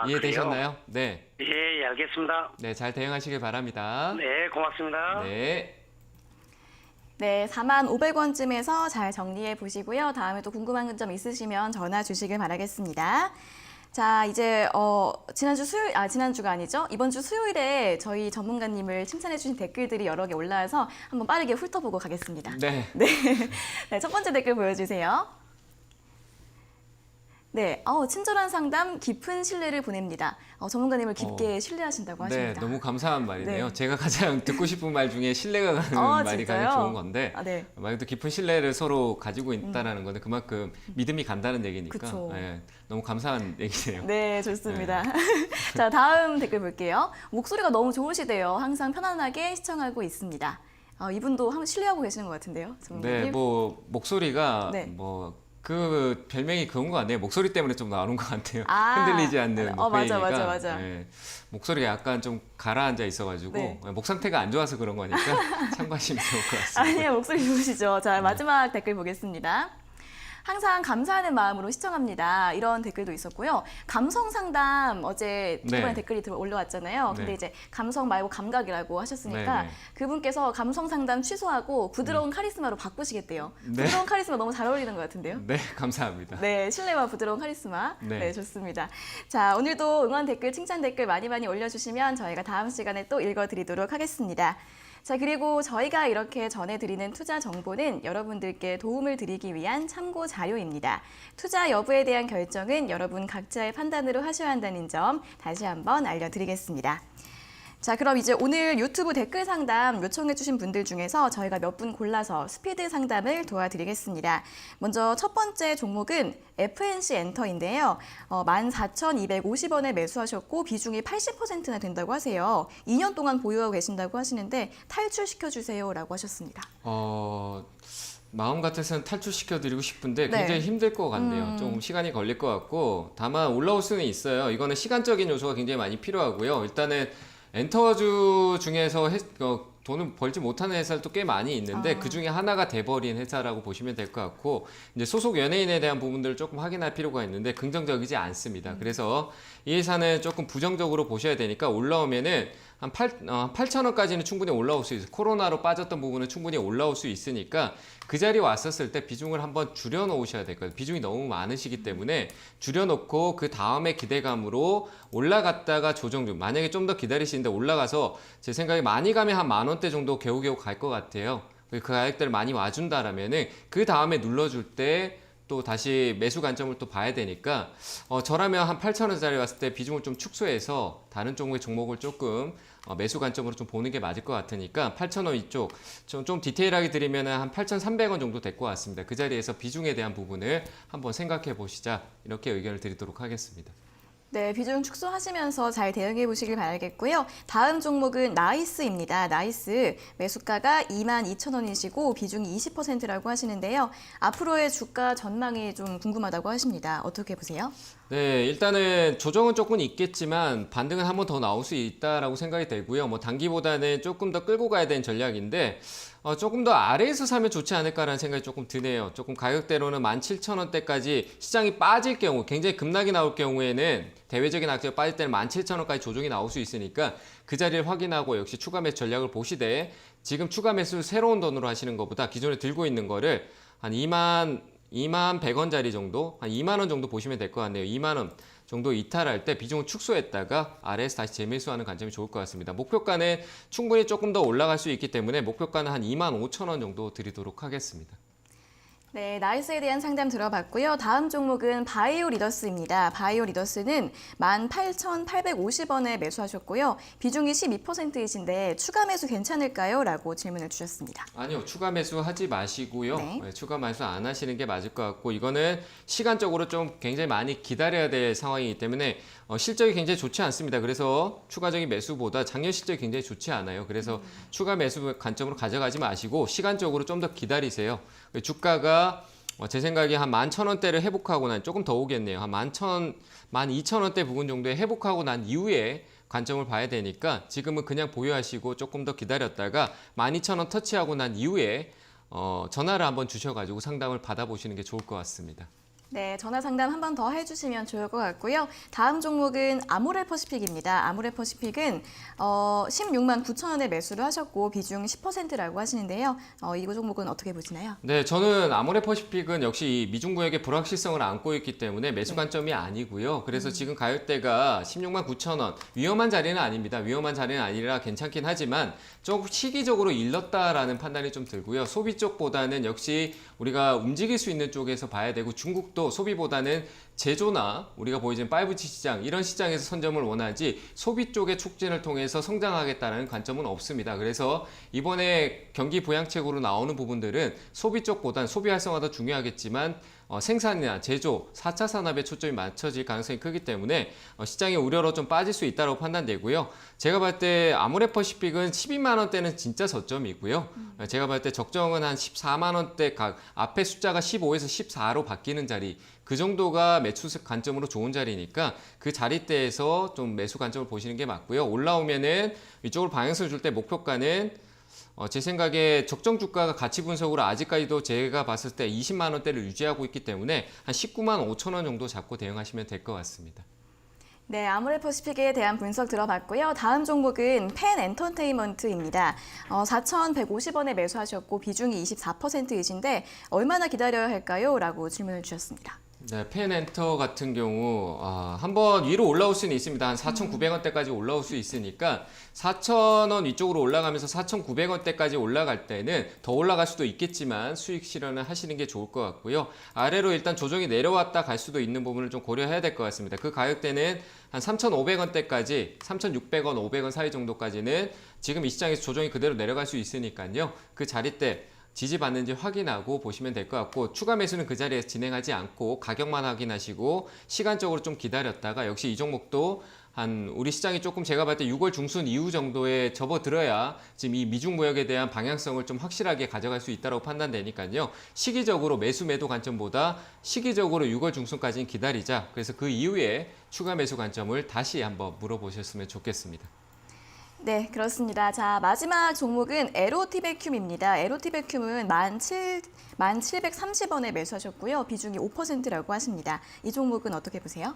이해되셨나요? 네. 예, 예, 알겠습니다. 네, 잘 대응하시길 바랍니다. 네, 고맙습니다. 네. 네, 45,500원쯤에서 잘 정리해 보시고요. 다음에 또 궁금한 점 있으시면 전화 주시길 바라겠습니다. 자, 이제 지난주가 아니죠? 이번 주 수요일에 저희 전문가님을 칭찬해 주신 댓글들이 여러 개 올라와서 한번 빠르게 훑어보고 가겠습니다. 네. 네, 첫 번째 댓글 보여주세요. 네, 친절한 상담, 깊은 신뢰를 보냅니다. 전문가님을 깊게 신뢰하신다고 네, 하십니다. 너무 감사한 말이네요. 네. 제가 가장 듣고 싶은 말 중에 신뢰가 가는 말이 진짜요? 가장 좋은 건데 네. 말 그대로 깊은 신뢰를 서로 가지고 있다는 거는 그만큼 믿음이 간다는 얘기니까 그쵸. 예, 너무 감사한 얘기네요. 네, 좋습니다. 자, 다음 댓글 볼게요. 목소리가 너무 좋으시대요. 항상 편안하게 시청하고 있습니다. 이분도 한번 신뢰하고 계시는 것 같은데요, 전문가님? 네, 뭐 목소리가 네. 뭐 그 별명이 그런 것 같네요. 목소리 때문에 좀 나온 것 같아요. 아, 흔들리지 않는 맞아, 목소리가. 맞아. 예, 목소리가 약간 좀 가라앉아 있어가지고 네. 목 상태가 안 좋아서 그런 거니까 참고하시면 좋을 것 같습니다. 아니요, 목소리 좋으시죠. 자, 마지막 댓글 보겠습니다. 항상 감사하는 마음으로 시청합니다. 이런 댓글도 있었고요. 감성 상담 어제 이번에 네. 댓글이 올라왔잖아요. 근데 네. 이제 감성 말고 감각이라고 하셨으니까 네, 네. 그분께서 감성 상담 취소하고 부드러운 카리스마로 바꾸시겠대요. 네. 부드러운 카리스마 너무 잘 어울리는 것 같은데요. 네, 감사합니다. 네, 신뢰와 부드러운 카리스마. 네. 네, 좋습니다. 자, 오늘도 응원 댓글, 칭찬 댓글 많이 올려주시면 저희가 다음 시간에 또 읽어드리도록 하겠습니다. 자, 그리고 저희가 이렇게 전해드리는 투자 정보는 여러분들께 도움을 드리기 위한 참고 자료입니다. 투자 여부에 대한 결정은 여러분 각자의 판단으로 하셔야 한다는 점 다시 한번 알려드리겠습니다. 자, 그럼 이제 오늘 유튜브 댓글 상담 요청해주신 분들 중에서 저희가 몇 분 골라서 스피드 상담을 도와드리겠습니다. 먼저 첫 번째 종목은 FNC 엔터인데요. 14,250원에 매수하셨고 비중이 80%나 된다고 하세요. 2년 동안 보유하고 계신다고 하시는데 탈출시켜주세요라고 하셨습니다. 마음 같아서는 탈출시켜드리고 싶은데 네. 굉장히 힘들 것 같네요. 좀 시간이 걸릴 것 같고 다만 올라올 수는 있어요. 이거는 시간적인 요소가 굉장히 많이 필요하고요. 일단은 엔터주 중에서 돈을 벌지 못하는 회사도 꽤 많이 있는데 그 중에 하나가 돼버린 회사라고 보시면 될 것 같고 이제 소속 연예인에 대한 부분들을 조금 확인할 필요가 있는데 긍정적이지 않습니다. 그래서 이 회사는 조금 부정적으로 보셔야 되니까 올라오면은 한 8,000원까지는 충분히 올라올 수 있어요. 코로나로 빠졌던 부분은 충분히 올라올 수 있으니까 그 자리에 왔었을 때 비중을 한번 줄여놓으셔야 될 거예요. 비중이 너무 많으시기 때문에 줄여놓고 그 다음에 기대감으로 올라갔다가 조정 중. 만약에 좀 더 기다리시는데 올라가서 제 생각에 많이 가면 한 10,000원대 정도 겨우겨우 갈 것 같아요. 그 가격대를 많이 와준다라면은 그 다음에 눌러줄 때 또 다시 매수 관점을 또 봐야 되니까 저라면 한 8,000원짜리 왔을 때 비중을 좀 축소해서 다른 종목의 종목을 조금 매수 관점으로 좀 보는 게 맞을 것 같으니까 8,000원 이쪽 좀 디테일하게 드리면 한 8,300원 정도 될 것 같습니다. 그 자리에서 비중에 대한 부분을 한번 생각해 보시자 이렇게 의견을 드리도록 하겠습니다. 네, 비중 축소하시면서 잘 대응해 보시길 바라겠고요. 다음 종목은 나이스입니다. 나이스 매수가가 22,000원이시고 비중이 20%라고 하시는데요. 앞으로의 주가 전망이 좀 궁금하다고 하십니다. 어떻게 보세요? 네, 일단은 조정은 조금 있겠지만 반등은 한 번 더 나올 수 있다라고 생각이 되고요. 뭐 단기보다는 조금 더 끌고 가야 되는 전략인데 조금 더 아래에서 사면 좋지 않을까라는 생각이 조금 드네요. 조금 가격대로는 17,000원대까지 시장이 빠질 경우, 굉장히 급락이 나올 경우에는 대외적인 악재가 빠질 때는 17,000원까지 조정이 나올 수 있으니까 그 자리를 확인하고 역시 추가 매수 전략을 보시되 지금 추가 매수를 새로운 돈으로 하시는 것보다 기존에 들고 있는 거를 한 2만 100원짜리 정도, 한 2만 원 정도 보시면 될 것 같네요. 2만 원 정도 이탈할 때 비중을 축소했다가 아래에서 다시 재매수하는 관점이 좋을 것 같습니다. 목표가는 충분히 조금 더 올라갈 수 있기 때문에 목표가는 한 25,000원 정도 드리도록 하겠습니다. 네, 나이스에 대한 상담 들어봤고요. 다음 종목은 바이오 리더스입니다. 바이오 리더스는 18,850원에 매수하셨고요. 비중이 12%이신데 추가 매수 괜찮을까요? 라고 질문을 주셨습니다. 아니요, 추가 매수 하지 마시고요. 네. 추가 매수 안 하시는 게 맞을 것 같고 이거는 시간적으로 좀 굉장히 많이 기다려야 될 상황이기 때문에 실적이 굉장히 좋지 않습니다. 그래서 추가적인 매수보다 작년 실적이 굉장히 좋지 않아요. 그래서 추가 매수 관점으로 가져가지 마시고 시간적으로 좀 더 기다리세요. 주가가 제 생각에 한 11,000원대를 회복하고 난 조금 더 오겠네요. 한 12,000원대 부근 정도에 회복하고 난 이후에 관점을 봐야 되니까 지금은 그냥 보유하시고 조금 더 기다렸다가 12,000원 터치하고 난 이후에 전화를 한번 주셔가지고 상담을 받아보시는 게 좋을 것 같습니다. 네, 전화 상담 한 번 더 해주시면 좋을 것 같고요. 다음 종목은 아모레퍼시픽입니다. 아모레퍼시픽은 16만 9천 원에 매수를 하셨고 비중 10%라고 하시는데요. 이 종목은 어떻게 보시나요? 네, 저는 아모레퍼시픽은 역시 이 미중구역의 불확실성을 안고 있기 때문에 매수 관점이 아니고요. 그래서 지금 가격대가 16만 9천 원, 위험한 자리는 아닙니다. 위험한 자리는 아니라 괜찮긴 하지만 조금 시기적으로 일렀다라는 판단이 좀 들고요. 소비 쪽보다는 역시 우리가 움직일 수 있는 쪽에서 봐야 되고 중국도 소비보다는 제조나 우리가 보이는 5G 시장 이런 시장에서 선점을 원하지 소비 쪽의 촉진을 통해서 성장하겠다는 관점은 없습니다. 그래서 이번에 경기 부양책으로 나오는 부분들은 소비 쪽보다는 소비 활성화도 중요하겠지만 생산이나 제조, 4차 산업에 초점이 맞춰질 가능성이 크기 때문에 시장의 우려로 좀 빠질 수 있다고 판단되고요. 제가 봤을 때 아모레퍼시픽은 12만 원대는 진짜 저점이고요. 제가 봤을 때 적정은 한 14만 원대 각 앞에 숫자가 15에서 14로 바뀌는 자리 그 정도가 매수 관점으로 좋은 자리니까 그 자리대에서 좀 매수 관점을 보시는 게 맞고요. 올라오면은 이쪽으로 방향성을 줄 때 목표가는 제 생각에 적정 주가가 가치 분석으로 아직까지도 제가 봤을 때 20만 원대를 유지하고 있기 때문에 한 19만 5천 원 정도 잡고 대응하시면 될 것 같습니다. 네, 아모레퍼시픽에 대한 분석 들어봤고요. 다음 종목은 펜 엔터테인먼트입니다. 4,150원에 매수하셨고 비중이 24%이신데 얼마나 기다려야 할까요? 라고 질문을 주셨습니다. 네, 펜엔터 같은 경우 한번 위로 올라올 수는 있습니다. 한 4,900원대까지 올라올 수 있으니까 4,000원 위쪽으로 올라가면서 4,900원대까지 올라갈 때는 더 올라갈 수도 있겠지만 수익 실현을 하시는 게 좋을 것 같고요. 아래로 일단 조정이 내려왔다 갈 수도 있는 부분을 좀 고려해야 될 것 같습니다. 그 가격대는 한 3,500원대까지 3,600원, 500원 사이 정도까지는 지금 이 시장에서 조정이 그대로 내려갈 수 있으니까요. 그 자리대 지지받는지 확인하고 보시면 될 것 같고 추가 매수는 그 자리에서 진행하지 않고 가격만 확인하시고 시간적으로 좀 기다렸다가 역시 이 종목도 한 우리 시장이 조금 제가 봤을 때 6월 중순 이후 정도에 접어들어야 지금 이 미중 무역에 대한 방향성을 좀 확실하게 가져갈 수 있다고 판단되니까요. 시기적으로 매수 매도 관점보다 시기적으로 6월 중순까지는 기다리자. 그래서 그 이후에 추가 매수 관점을 다시 한번 물어보셨으면 좋겠습니다. 네, 그렇습니다. 자, 마지막 종목은 에로티베큐입니다. 에로티베큐는 1730원에 매수하셨고요. 비중이 5%라고 하십니다. 이 종목은 어떻게 보세요?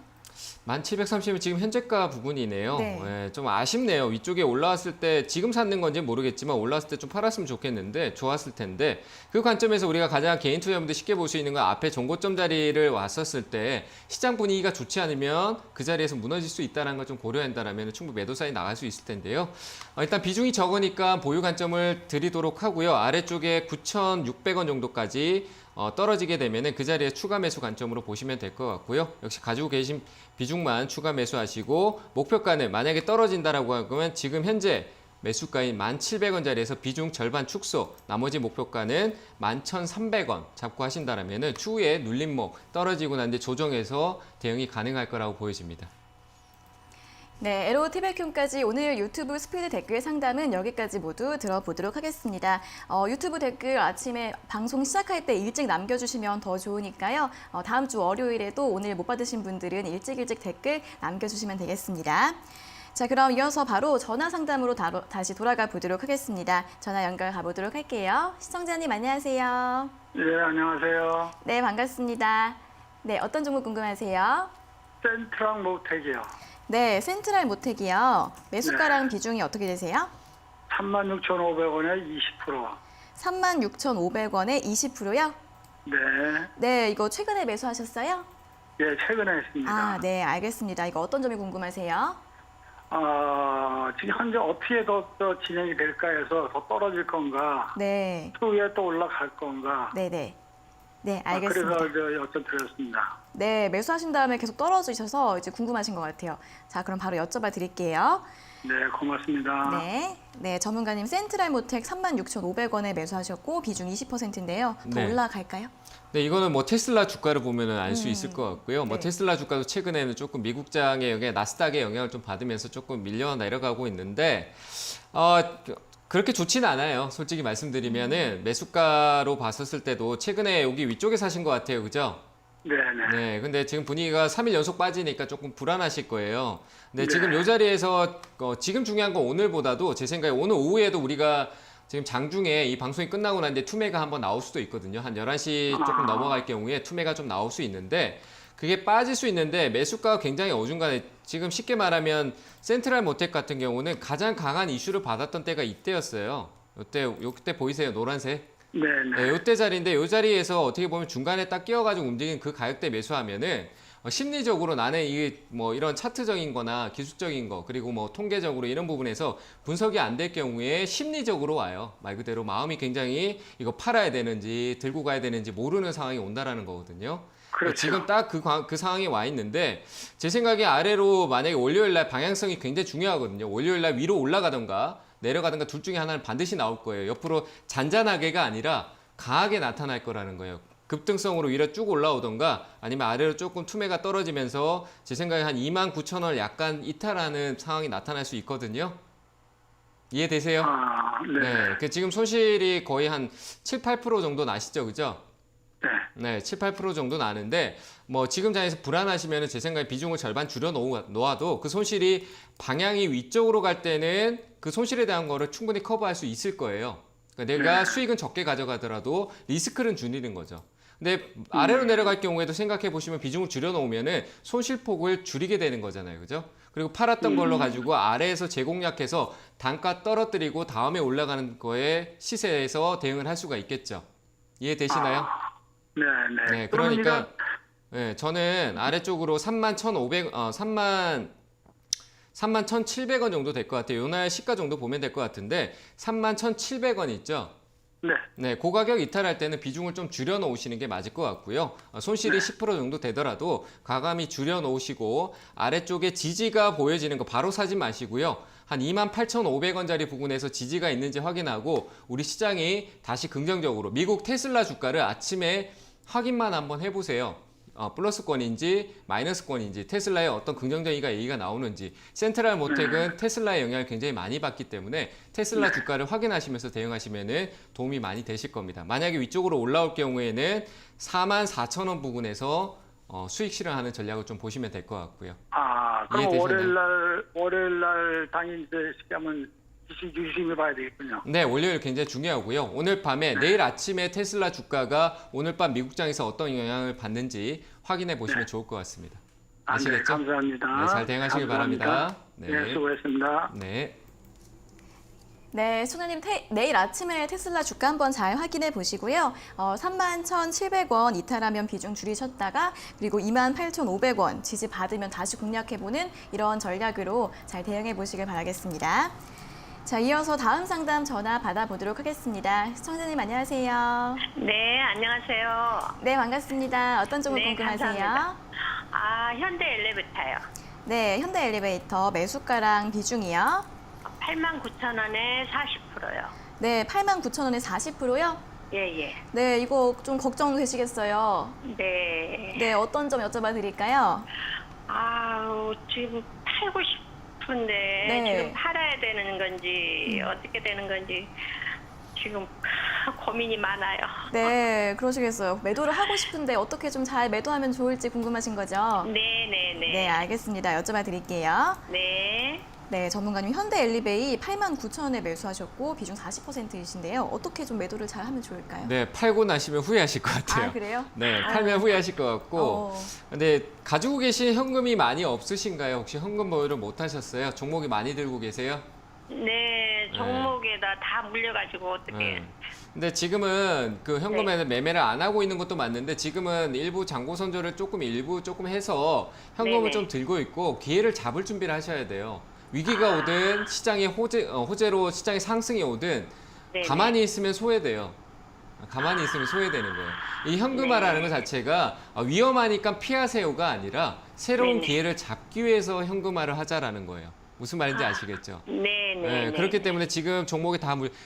1730은 지금 현재가 부분이네요. 네. 예, 좀 아쉽네요. 위쪽에 올라왔을 때 지금 샀는 건지 모르겠지만 올라왔을 때 좀 팔았으면 좋겠는데 좋았을 텐데 그 관점에서 우리가 가장 개인 투자자분들 쉽게 볼 수 있는 건 앞에 정고점 자리를 왔었을 때 시장 분위기가 좋지 않으면 그 자리에서 무너질 수 있다는 걸 좀 고려한다면 충분히 매도 사이 나갈 수 있을 텐데요. 일단 비중이 적으니까 보유 관점을 드리도록 하고요. 아래쪽에 9,600원 정도까지 떨어지게 되면은 그 자리에 추가 매수 관점으로 보시면 될 것 같고요. 역시 가지고 계신 비중만 추가 매수하시고 목표가는 만약에 떨어진다라고 하면 지금 현재 매수가인 1,700원 자리에서 비중 절반 축소, 나머지 목표가는 11,300원 잡고 하신다라면은 추후에 눌림목 떨어지고 난 뒤 조정해서 대응이 가능할 거라고 보여집니다. 네, 에로티베큐까지 오늘 유튜브 스피드 댓글 상담은 여기까지 모두 들어보도록 하겠습니다. 유튜브 댓글 아침에 방송 시작할 때 일찍 남겨주시면 더 좋으니까요. 다음 주 월요일에도 오늘 못 받으신 분들은 일찍 댓글 남겨주시면 되겠습니다. 자, 그럼 이어서 바로 전화 상담으로 다시 돌아가 보도록 하겠습니다. 전화 연결 가보도록 할게요. 시청자님 안녕하세요. 네, 안녕하세요. 네, 반갑습니다. 네, 어떤 종목 궁금하세요? 센트랑 모텍이요. 네, 센트럴 모텍이요. 매수가랑 네. 비중이 어떻게 되세요? 36,500원에 20%. 36,500원에 20%요? 네. 네, 이거 최근에 매수하셨어요? 예, 최근에 했습니다. 아, 네, 알겠습니다. 이거 어떤 점이 궁금하세요? 지금 현재 어떻게 더 진행이 될까 해서 더 떨어질 건가, 네, 추후에 또 올라갈 건가. 네. 네, 알겠습니다. 그래서 여쭤드렸습니다. 네, 매수하신 다음에 계속 떨어지셔서 이제 궁금하신 것 같아요. 자, 그럼 바로 여쭤봐 드릴게요. 네, 고맙습니다. 네, 전문가님 센트럴 모텍 36,500원에 매수하셨고 비중 20%인데요. 더 네. 올라갈까요? 네, 이거는 뭐 테슬라 주가를 보면은 알 수 있을 것 같고요. 뭐 네. 테슬라 주가도 최근에는 조금 미국장의 영향, 나스닥의 영향을 좀 받으면서 조금 밀려 내려가고 있는데, 그렇게 좋지는 않아요. 솔직히 말씀드리면은 매수가로 봤었을 때도 최근에 여기 위쪽에 사신 것 같아요, 그죠? 네네. 네, 근데 지금 분위기가 3일 연속 빠지니까 조금 불안하실 거예요. 근데 네. 지금 이 자리에서 지금 중요한 건 오늘보다도 제 생각에 오늘 오후에도 우리가 지금 장중에 이 방송이 끝나고 난 뒤에 투매가 한번 나올 수도 있거든요. 한 11시 조금 넘어갈 경우에 투매가 좀 나올 수 있는데 그게 빠질 수 있는데 매수가가 굉장히 어중간해. 지금 쉽게 말하면 센트럴 모텍 같은 경우는 가장 강한 이슈를 받았던 때가 이때였어요. 요때 보이세요? 노란색? 네네. 네, 요때 자리인데 요 자리에서 어떻게 보면 중간에 딱 끼어가지고 움직인 그 가격대 매수하면은 심리적으로 나는 이게 뭐 이런 차트적인 거나 기술적인 거 그리고 뭐 통계적으로 이런 부분에서 분석이 안 될 경우에 심리적으로 와요. 말 그대로 마음이 굉장히 이거 팔아야 되는지 들고 가야 되는지 모르는 상황이 온다라는 거거든요. 그렇죠. 지금 딱 그 상황이 와 있는데 제 생각에 아래로 만약에 월요일 날 방향성이 굉장히 중요하거든요. 월요일 날 위로 올라가던가 내려가던가 둘 중에 하나는 반드시 나올 거예요. 옆으로 잔잔하게가 아니라 강하게 나타날 거라는 거예요. 급등성으로 위로 쭉 올라오던가 아니면 아래로 조금 투매가 떨어지면서 제 생각에 한 29,000원 약간 이탈하는 상황이 나타날 수 있거든요. 이해되세요? 네. 네. 지금 손실이 거의 한 7, 8% 정도 나시죠, 그죠? 네. 네, 7, 8% 정도 나는데 뭐 지금 장에서 불안하시면 제 생각에 비중을 절반 줄여 놓아도 그 손실이 방향이 위쪽으로 갈 때는 그 손실에 대한 거를 충분히 커버할 수 있을 거예요. 그러니까 내가 수익은 적게 가져가더라도 리스크는 줄이는 거죠. 근데 아래로 내려갈 경우에도 생각해 보시면 비중을 줄여 놓으면은 손실폭을 줄이게 되는 거잖아요. 그죠? 그리고 팔았던 걸로 가지고 아래에서 재공략해서 단가 떨어뜨리고 다음에 올라가는 거에 시세에서 대응을 할 수가 있겠죠. 이해되시나요? 네네. 네, 그러니까 네, 저는 아래쪽으로 31,700원 정도 될 것 같아요. 요날 시가 정도 보면 될 것 같은데 31,700원 있죠? 네. 네, 고가격 이탈할 때는 비중을 좀 줄여 놓으시는 게 맞을 것 같고요. 손실이 10% 정도 되더라도 과감히 줄여 놓으시고 아래쪽에 지지가 보여지는 거 바로 사지 마시고요. 한 28,500원짜리 부근에서 지지가 있는지 확인하고 우리 시장이 다시 긍정적으로 미국 테슬라 주가를 아침에 확인만 한번 해보세요. 플러스권인지 마이너스권인지 테슬라의 어떤 긍정적인 얘기가 나오는지 센트럴 모텍은 테슬라의 영향을 굉장히 많이 받기 때문에 테슬라 주가를 확인하시면서 대응하시면 도움이 많이 되실 겁니다. 만약에 위쪽으로 올라올 경우에는 44,000원 부근에서 수익 실현하는 전략을 좀 보시면 될 것 같고요. 그럼 이해되셨나요? 월요일 날 당일 이제 시험은 유심히 봐야 되겠군요. 네, 월요일 굉장히 중요하고요. 오늘 밤에 내일 아침에 테슬라 주가가 오늘 밤 미국장에서 어떤 영향을 받는지 확인해 보시면 좋을 것 같습니다. 아시겠죠? 네, 감사합니다. 네, 잘 대응하시길 바랍니다. 네, 수고했습니다. 네. 네, 소장님 내일 아침에 테슬라 주가 한번 잘 확인해 보시고요. 31,700원 이탈하면 비중 줄이셨다가 그리고 28,500원 지지 받으면 다시 공략해보는 이런 전략으로 잘 대응해 보시길 바라겠습니다. 자, 이어서 다음 상담 전화 받아보도록 하겠습니다. 시청자님 안녕하세요. 네, 안녕하세요. 네, 반갑습니다. 어떤 종목 네, 궁금하세요? 감사합니다. 현대 엘리베이터요. 네, 현대 엘리베이터 매수가랑 비중이요. 89,000원에 40%요. 네, 89,000원에 40%요? 예, 예. 네, 이거 좀 걱정되시겠어요. 네. 네, 어떤 점 여쭤봐 드릴까요? 지금 팔고 싶은데 네. 지금 팔아야 되는 건지 어떻게 되는 건지 지금 고민이 많아요. 네, 그러시겠어요. 매도를 하고 싶은데 어떻게 좀 잘 매도하면 좋을지 궁금하신 거죠? 네, 네, 네. 네, 알겠습니다. 여쭤봐 드릴게요. 네. 네, 전문가님 현대 엘리베이 89,000원에 매수하셨고 비중 40%이신데요. 어떻게 좀 매도를 잘 하면 좋을까요? 네, 팔고 나시면 후회하실 것 같아요. 아, 그래요? 네, 팔면 후회하실 것 같고. 근데 가지고 계신 현금이 많이 없으신가요? 혹시 현금 보유를 못 하셨어요? 종목이 많이 들고 계세요? 네, 종목에다 다 물려가지고 어떻게? 네. 근데 지금은 그 현금에는 매매를 안 하고 있는 것도 맞는데 지금은 일부 잔고 선조를 조금 해서 현금을 네네. 좀 들고 있고 기회를 잡을 준비를 하셔야 돼요. 위기가 오든 시장의 호재로 시장의 상승이 오든 네네. 가만히 있으면 소외돼요. 가만히 있으면 소외되는 거예요. 이 현금화라는 것 자체가 위험하니까 피하세요가 아니라 새로운 네네. 기회를 잡기 위해서 현금화를 하자라는 거예요. 무슨 말인지 아시겠죠? 네, 네, 네. 그렇기 때문에 지금 종목이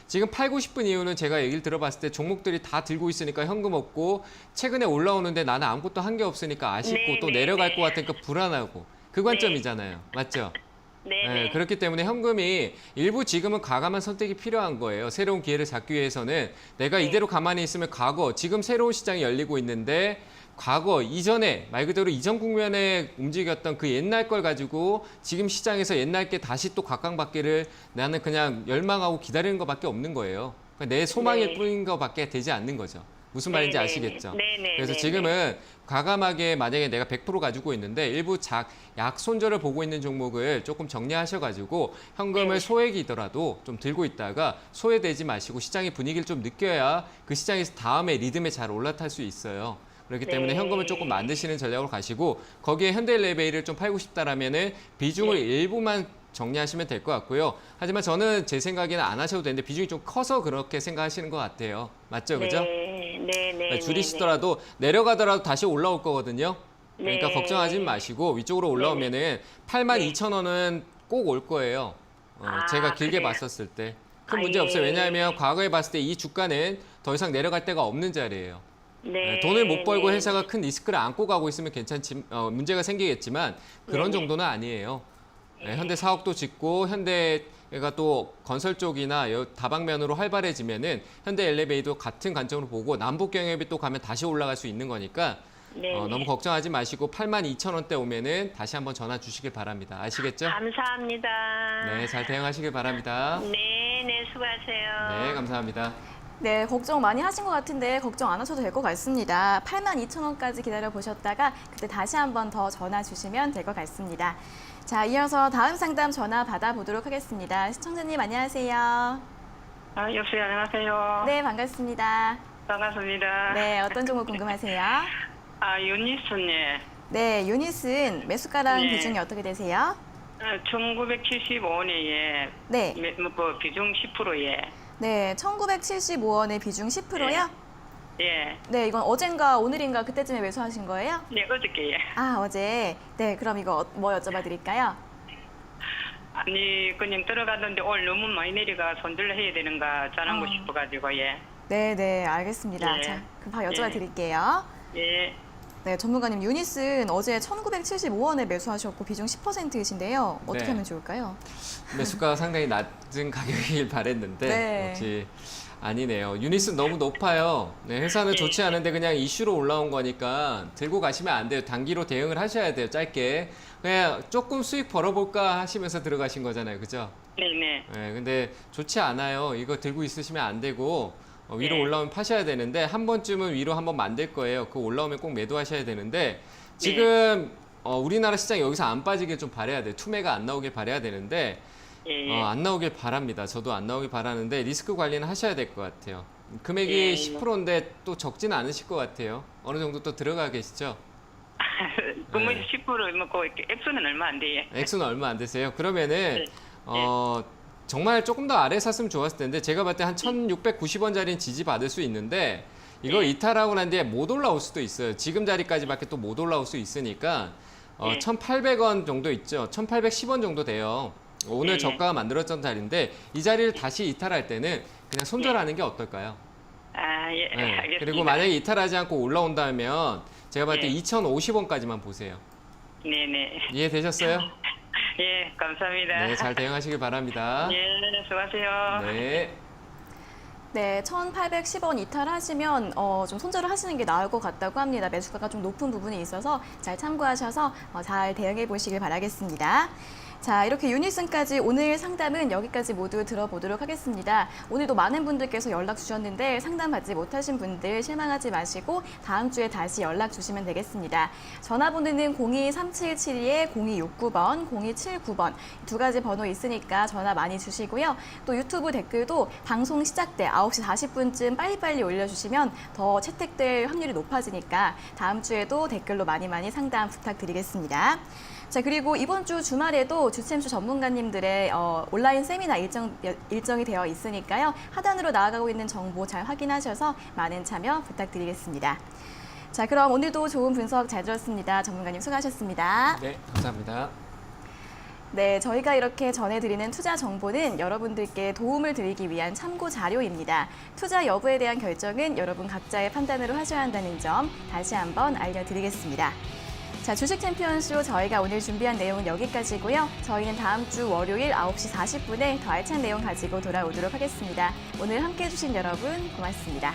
지금 팔고 싶은 이유는 제가 얘기를 들어봤을 때 종목들이 다 들고 있으니까 현금 없고 최근에 올라오는데 나는 아무것도 한 게 없으니까 아쉽고 네, 또 네, 내려갈 네. 것 같으니까 불안하고 그 관점이잖아요. 맞죠? 네, 네. 그렇기 때문에 현금이 일부 지금은 과감한 선택이 필요한 거예요. 새로운 기회를 잡기 위해서는 내가 네. 이대로 가만히 있으면 지금 새로운 시장이 열리고 있는데 과거 이전에 말 그대로 이전 국면에 움직였던 그 옛날 걸 가지고 지금 시장에서 옛날 게 다시 또 각광받기를 나는 그냥 열망하고 기다리는 것밖에 없는 거예요. 그러니까 내 소망일 네. 뿐인 것밖에 되지 않는 거죠. 무슨 말인지 네, 아시겠죠? 네, 네, 그래서 네, 지금은 과감하게 만약에 내가 100% 가지고 있는데 일부 약 손절을 보고 있는 종목을 조금 정리하셔가지고 현금을 네. 소액이더라도 좀 들고 있다가 소외되지 마시고 시장의 분위기를 좀 느껴야 그 시장에서 다음에 리듬에 잘 올라탈 수 있어요. 그렇기 때문에 네. 현금을 조금 만드시는 전략으로 가시고 거기에 현대엘리베이를 좀 팔고 싶다라면은 비중을 네. 일부만 정리하시면 될 것 같고요. 하지만 저는 제 생각에는 안 하셔도 되는데 비중이 좀 커서 그렇게 생각하시는 것 같아요. 맞죠, 그죠? 네, 네, 네. 줄이시더라도 내려가더라도 다시 올라올 거거든요. 그러니까 네. 걱정하지 마시고 위쪽으로 올라오면은 82,000원은 꼭 올 거예요. 제가 길게 그래요? 봤었을 때. 큰 문제 없어요. 왜냐하면 과거에 봤을 때 이 주가는 더 이상 내려갈 데가 없는 자리예요. 네. 돈을 못 벌고 네. 회사가 큰 리스크를 안고 가고 있으면 문제가 생기겠지만 그런 네네. 정도는 아니에요. 현대 사옥도 짓고 현대가 또 건설 쪽이나 다방면으로 활발해지면은 현대 엘리베이도 같은 관점으로 보고 남북 경협이 또 가면 다시 올라갈 수 있는 거니까 네. 너무 걱정하지 마시고 82,000원대 오면은 다시 한번 전화 주시길 바랍니다. 아시겠죠? 감사합니다. 네, 잘 대응하시길 바랍니다. 네, 네, 수고하세요. 네, 감사합니다. 네, 걱정 많이 하신 것 같은데 걱정 안 하셔도 될 것 같습니다. 82,000원까지 기다려 보셨다가 그때 다시 한번 더 전화 주시면 될 것 같습니다. 자, 이어서 다음 상담 전화 받아보도록 하겠습니다. 시청자님 안녕하세요. 여보세요, 안녕하세요. 네, 반갑습니다. 반갑습니다. 네, 어떤 종목 궁금하세요? 유니스님. 네, 유닛은 매수가랑 네. 비중이 어떻게 되세요? 1975원에 네, 비중 10%에. 네, 1975원의 비중 10%요? 예. 네, 이건 어젠가 오늘인가 그때쯤에 매수하신 거예요? 네, 어저께. 아, 어제. 네, 그럼 이거 뭐 여쭤봐 드릴까요? 아니, 그냥 들어갔는데 오늘 너무 많이 내려가 손절을 해야 되는가 전하고 싶어가지고, 예. 네, 네, 알겠습니다. 예. 자, 그럼 바로 여쭤봐 예. 드릴게요. 예. 네, 전문가님 유닛은 어제 1975원에 매수하셨고 비중 10%이신데요. 어떻게 네. 하면 좋을까요? 매수가가 상당히 낮은 가격이길 바랬는데 네. 역시 아니네요. 유닛은 너무 높아요. 네, 회사는 좋지 않은데 그냥 이슈로 올라온 거니까 들고 가시면 안 돼요. 단기로 대응을 하셔야 돼요. 짧게. 그냥 조금 수익 벌어볼까 하시면서 들어가신 거잖아요. 그죠? 네네. 네, 근데 좋지 않아요. 이거 들고 있으시면 안 되고 위로 네. 올라오면 파셔야 되는데 한 번쯤은 위로 한번 만들 거예요. 그거 올라오면 꼭 매도하셔야 되는데 지금 우리나라 시장이 여기서 안 빠지길 좀 바라야 돼요. 투매가 안 나오길 바라야 되는데 예. 안 나오길 바랍니다. 저도 안 나오길 바라는데 리스크 관리는 하셔야 될 것 같아요. 금액이 예. 10%인데 또 적지는 않으실 것 같아요. 어느 정도 또 들어가 계시죠? 그러면 네. 10% 그 액수는 얼마 안 돼요. 액수는 얼마 안 되세요? 그러면은 네. 정말 조금 더 아래 샀으면 좋았을 텐데 제가 봤을 때 한 1,690원짜리는 지지받을 수 있는데 이걸 이탈하고 난 뒤에 못 올라올 수도 있어요. 지금 자리까지밖에 또 못 올라올 수 있으니까 1,800원 정도 있죠. 1,810원 정도 돼요. 오늘 저가가 만들었던 자리인데 이 자리를 다시 이탈할 때는 그냥 손절하는 게 어떨까요? 예, 네. 알겠습니다. 그리고 만약에 이탈하지 않고 올라온다면 제가 봤을 때 2,050원까지만 보세요. 네네. 이해되셨어요? 예, 감사합니다. 네, 잘 대응하시길 바랍니다. 예, 수고하세요. 네. 네, 1,810원 이탈하시면 좀 손절을 하시는 게 나을 것 같다고 합니다. 매수가가 좀 높은 부분이 있어서 잘 참고하셔서 잘 대응해 보시길 바라겠습니다. 자, 이렇게 유니슨까지 오늘 상담은 여기까지 모두 들어보도록 하겠습니다. 오늘도 많은 분들께서 연락 주셨는데 상담 받지 못하신 분들 실망하지 마시고 다음 주에 다시 연락 주시면 되겠습니다. 전화번호는 023772-0269번, 0279번 두 가지 번호 있으니까 전화 많이 주시고요. 또 유튜브 댓글도 방송 시작 때 9시 40분쯤 빨리빨리 올려주시면 더 채택될 확률이 높아지니까 다음 주에도 댓글로 많이 상담 부탁드리겠습니다. 자, 그리고 이번 주 주말에도 주챔쇼 전문가님들의 온라인 세미나 일정이 되어 있으니까요. 하단으로 나아가고 있는 정보 잘 확인하셔서 많은 참여 부탁드리겠습니다. 자, 그럼 오늘도 좋은 분석 잘 들었습니다. 전문가님 수고하셨습니다. 네, 감사합니다. 네, 저희가 이렇게 전해드리는 투자 정보는 여러분들께 도움을 드리기 위한 참고 자료입니다. 투자 여부에 대한 결정은 여러분 각자의 판단으로 하셔야 한다는 점 다시 한번 알려드리겠습니다. 자, 주식 챔피언쇼 저희가 오늘 준비한 내용은 여기까지고요. 저희는 다음 주 월요일 9시 40분에 더 알찬 내용 가지고 돌아오도록 하겠습니다. 오늘 함께해 주신 여러분 고맙습니다.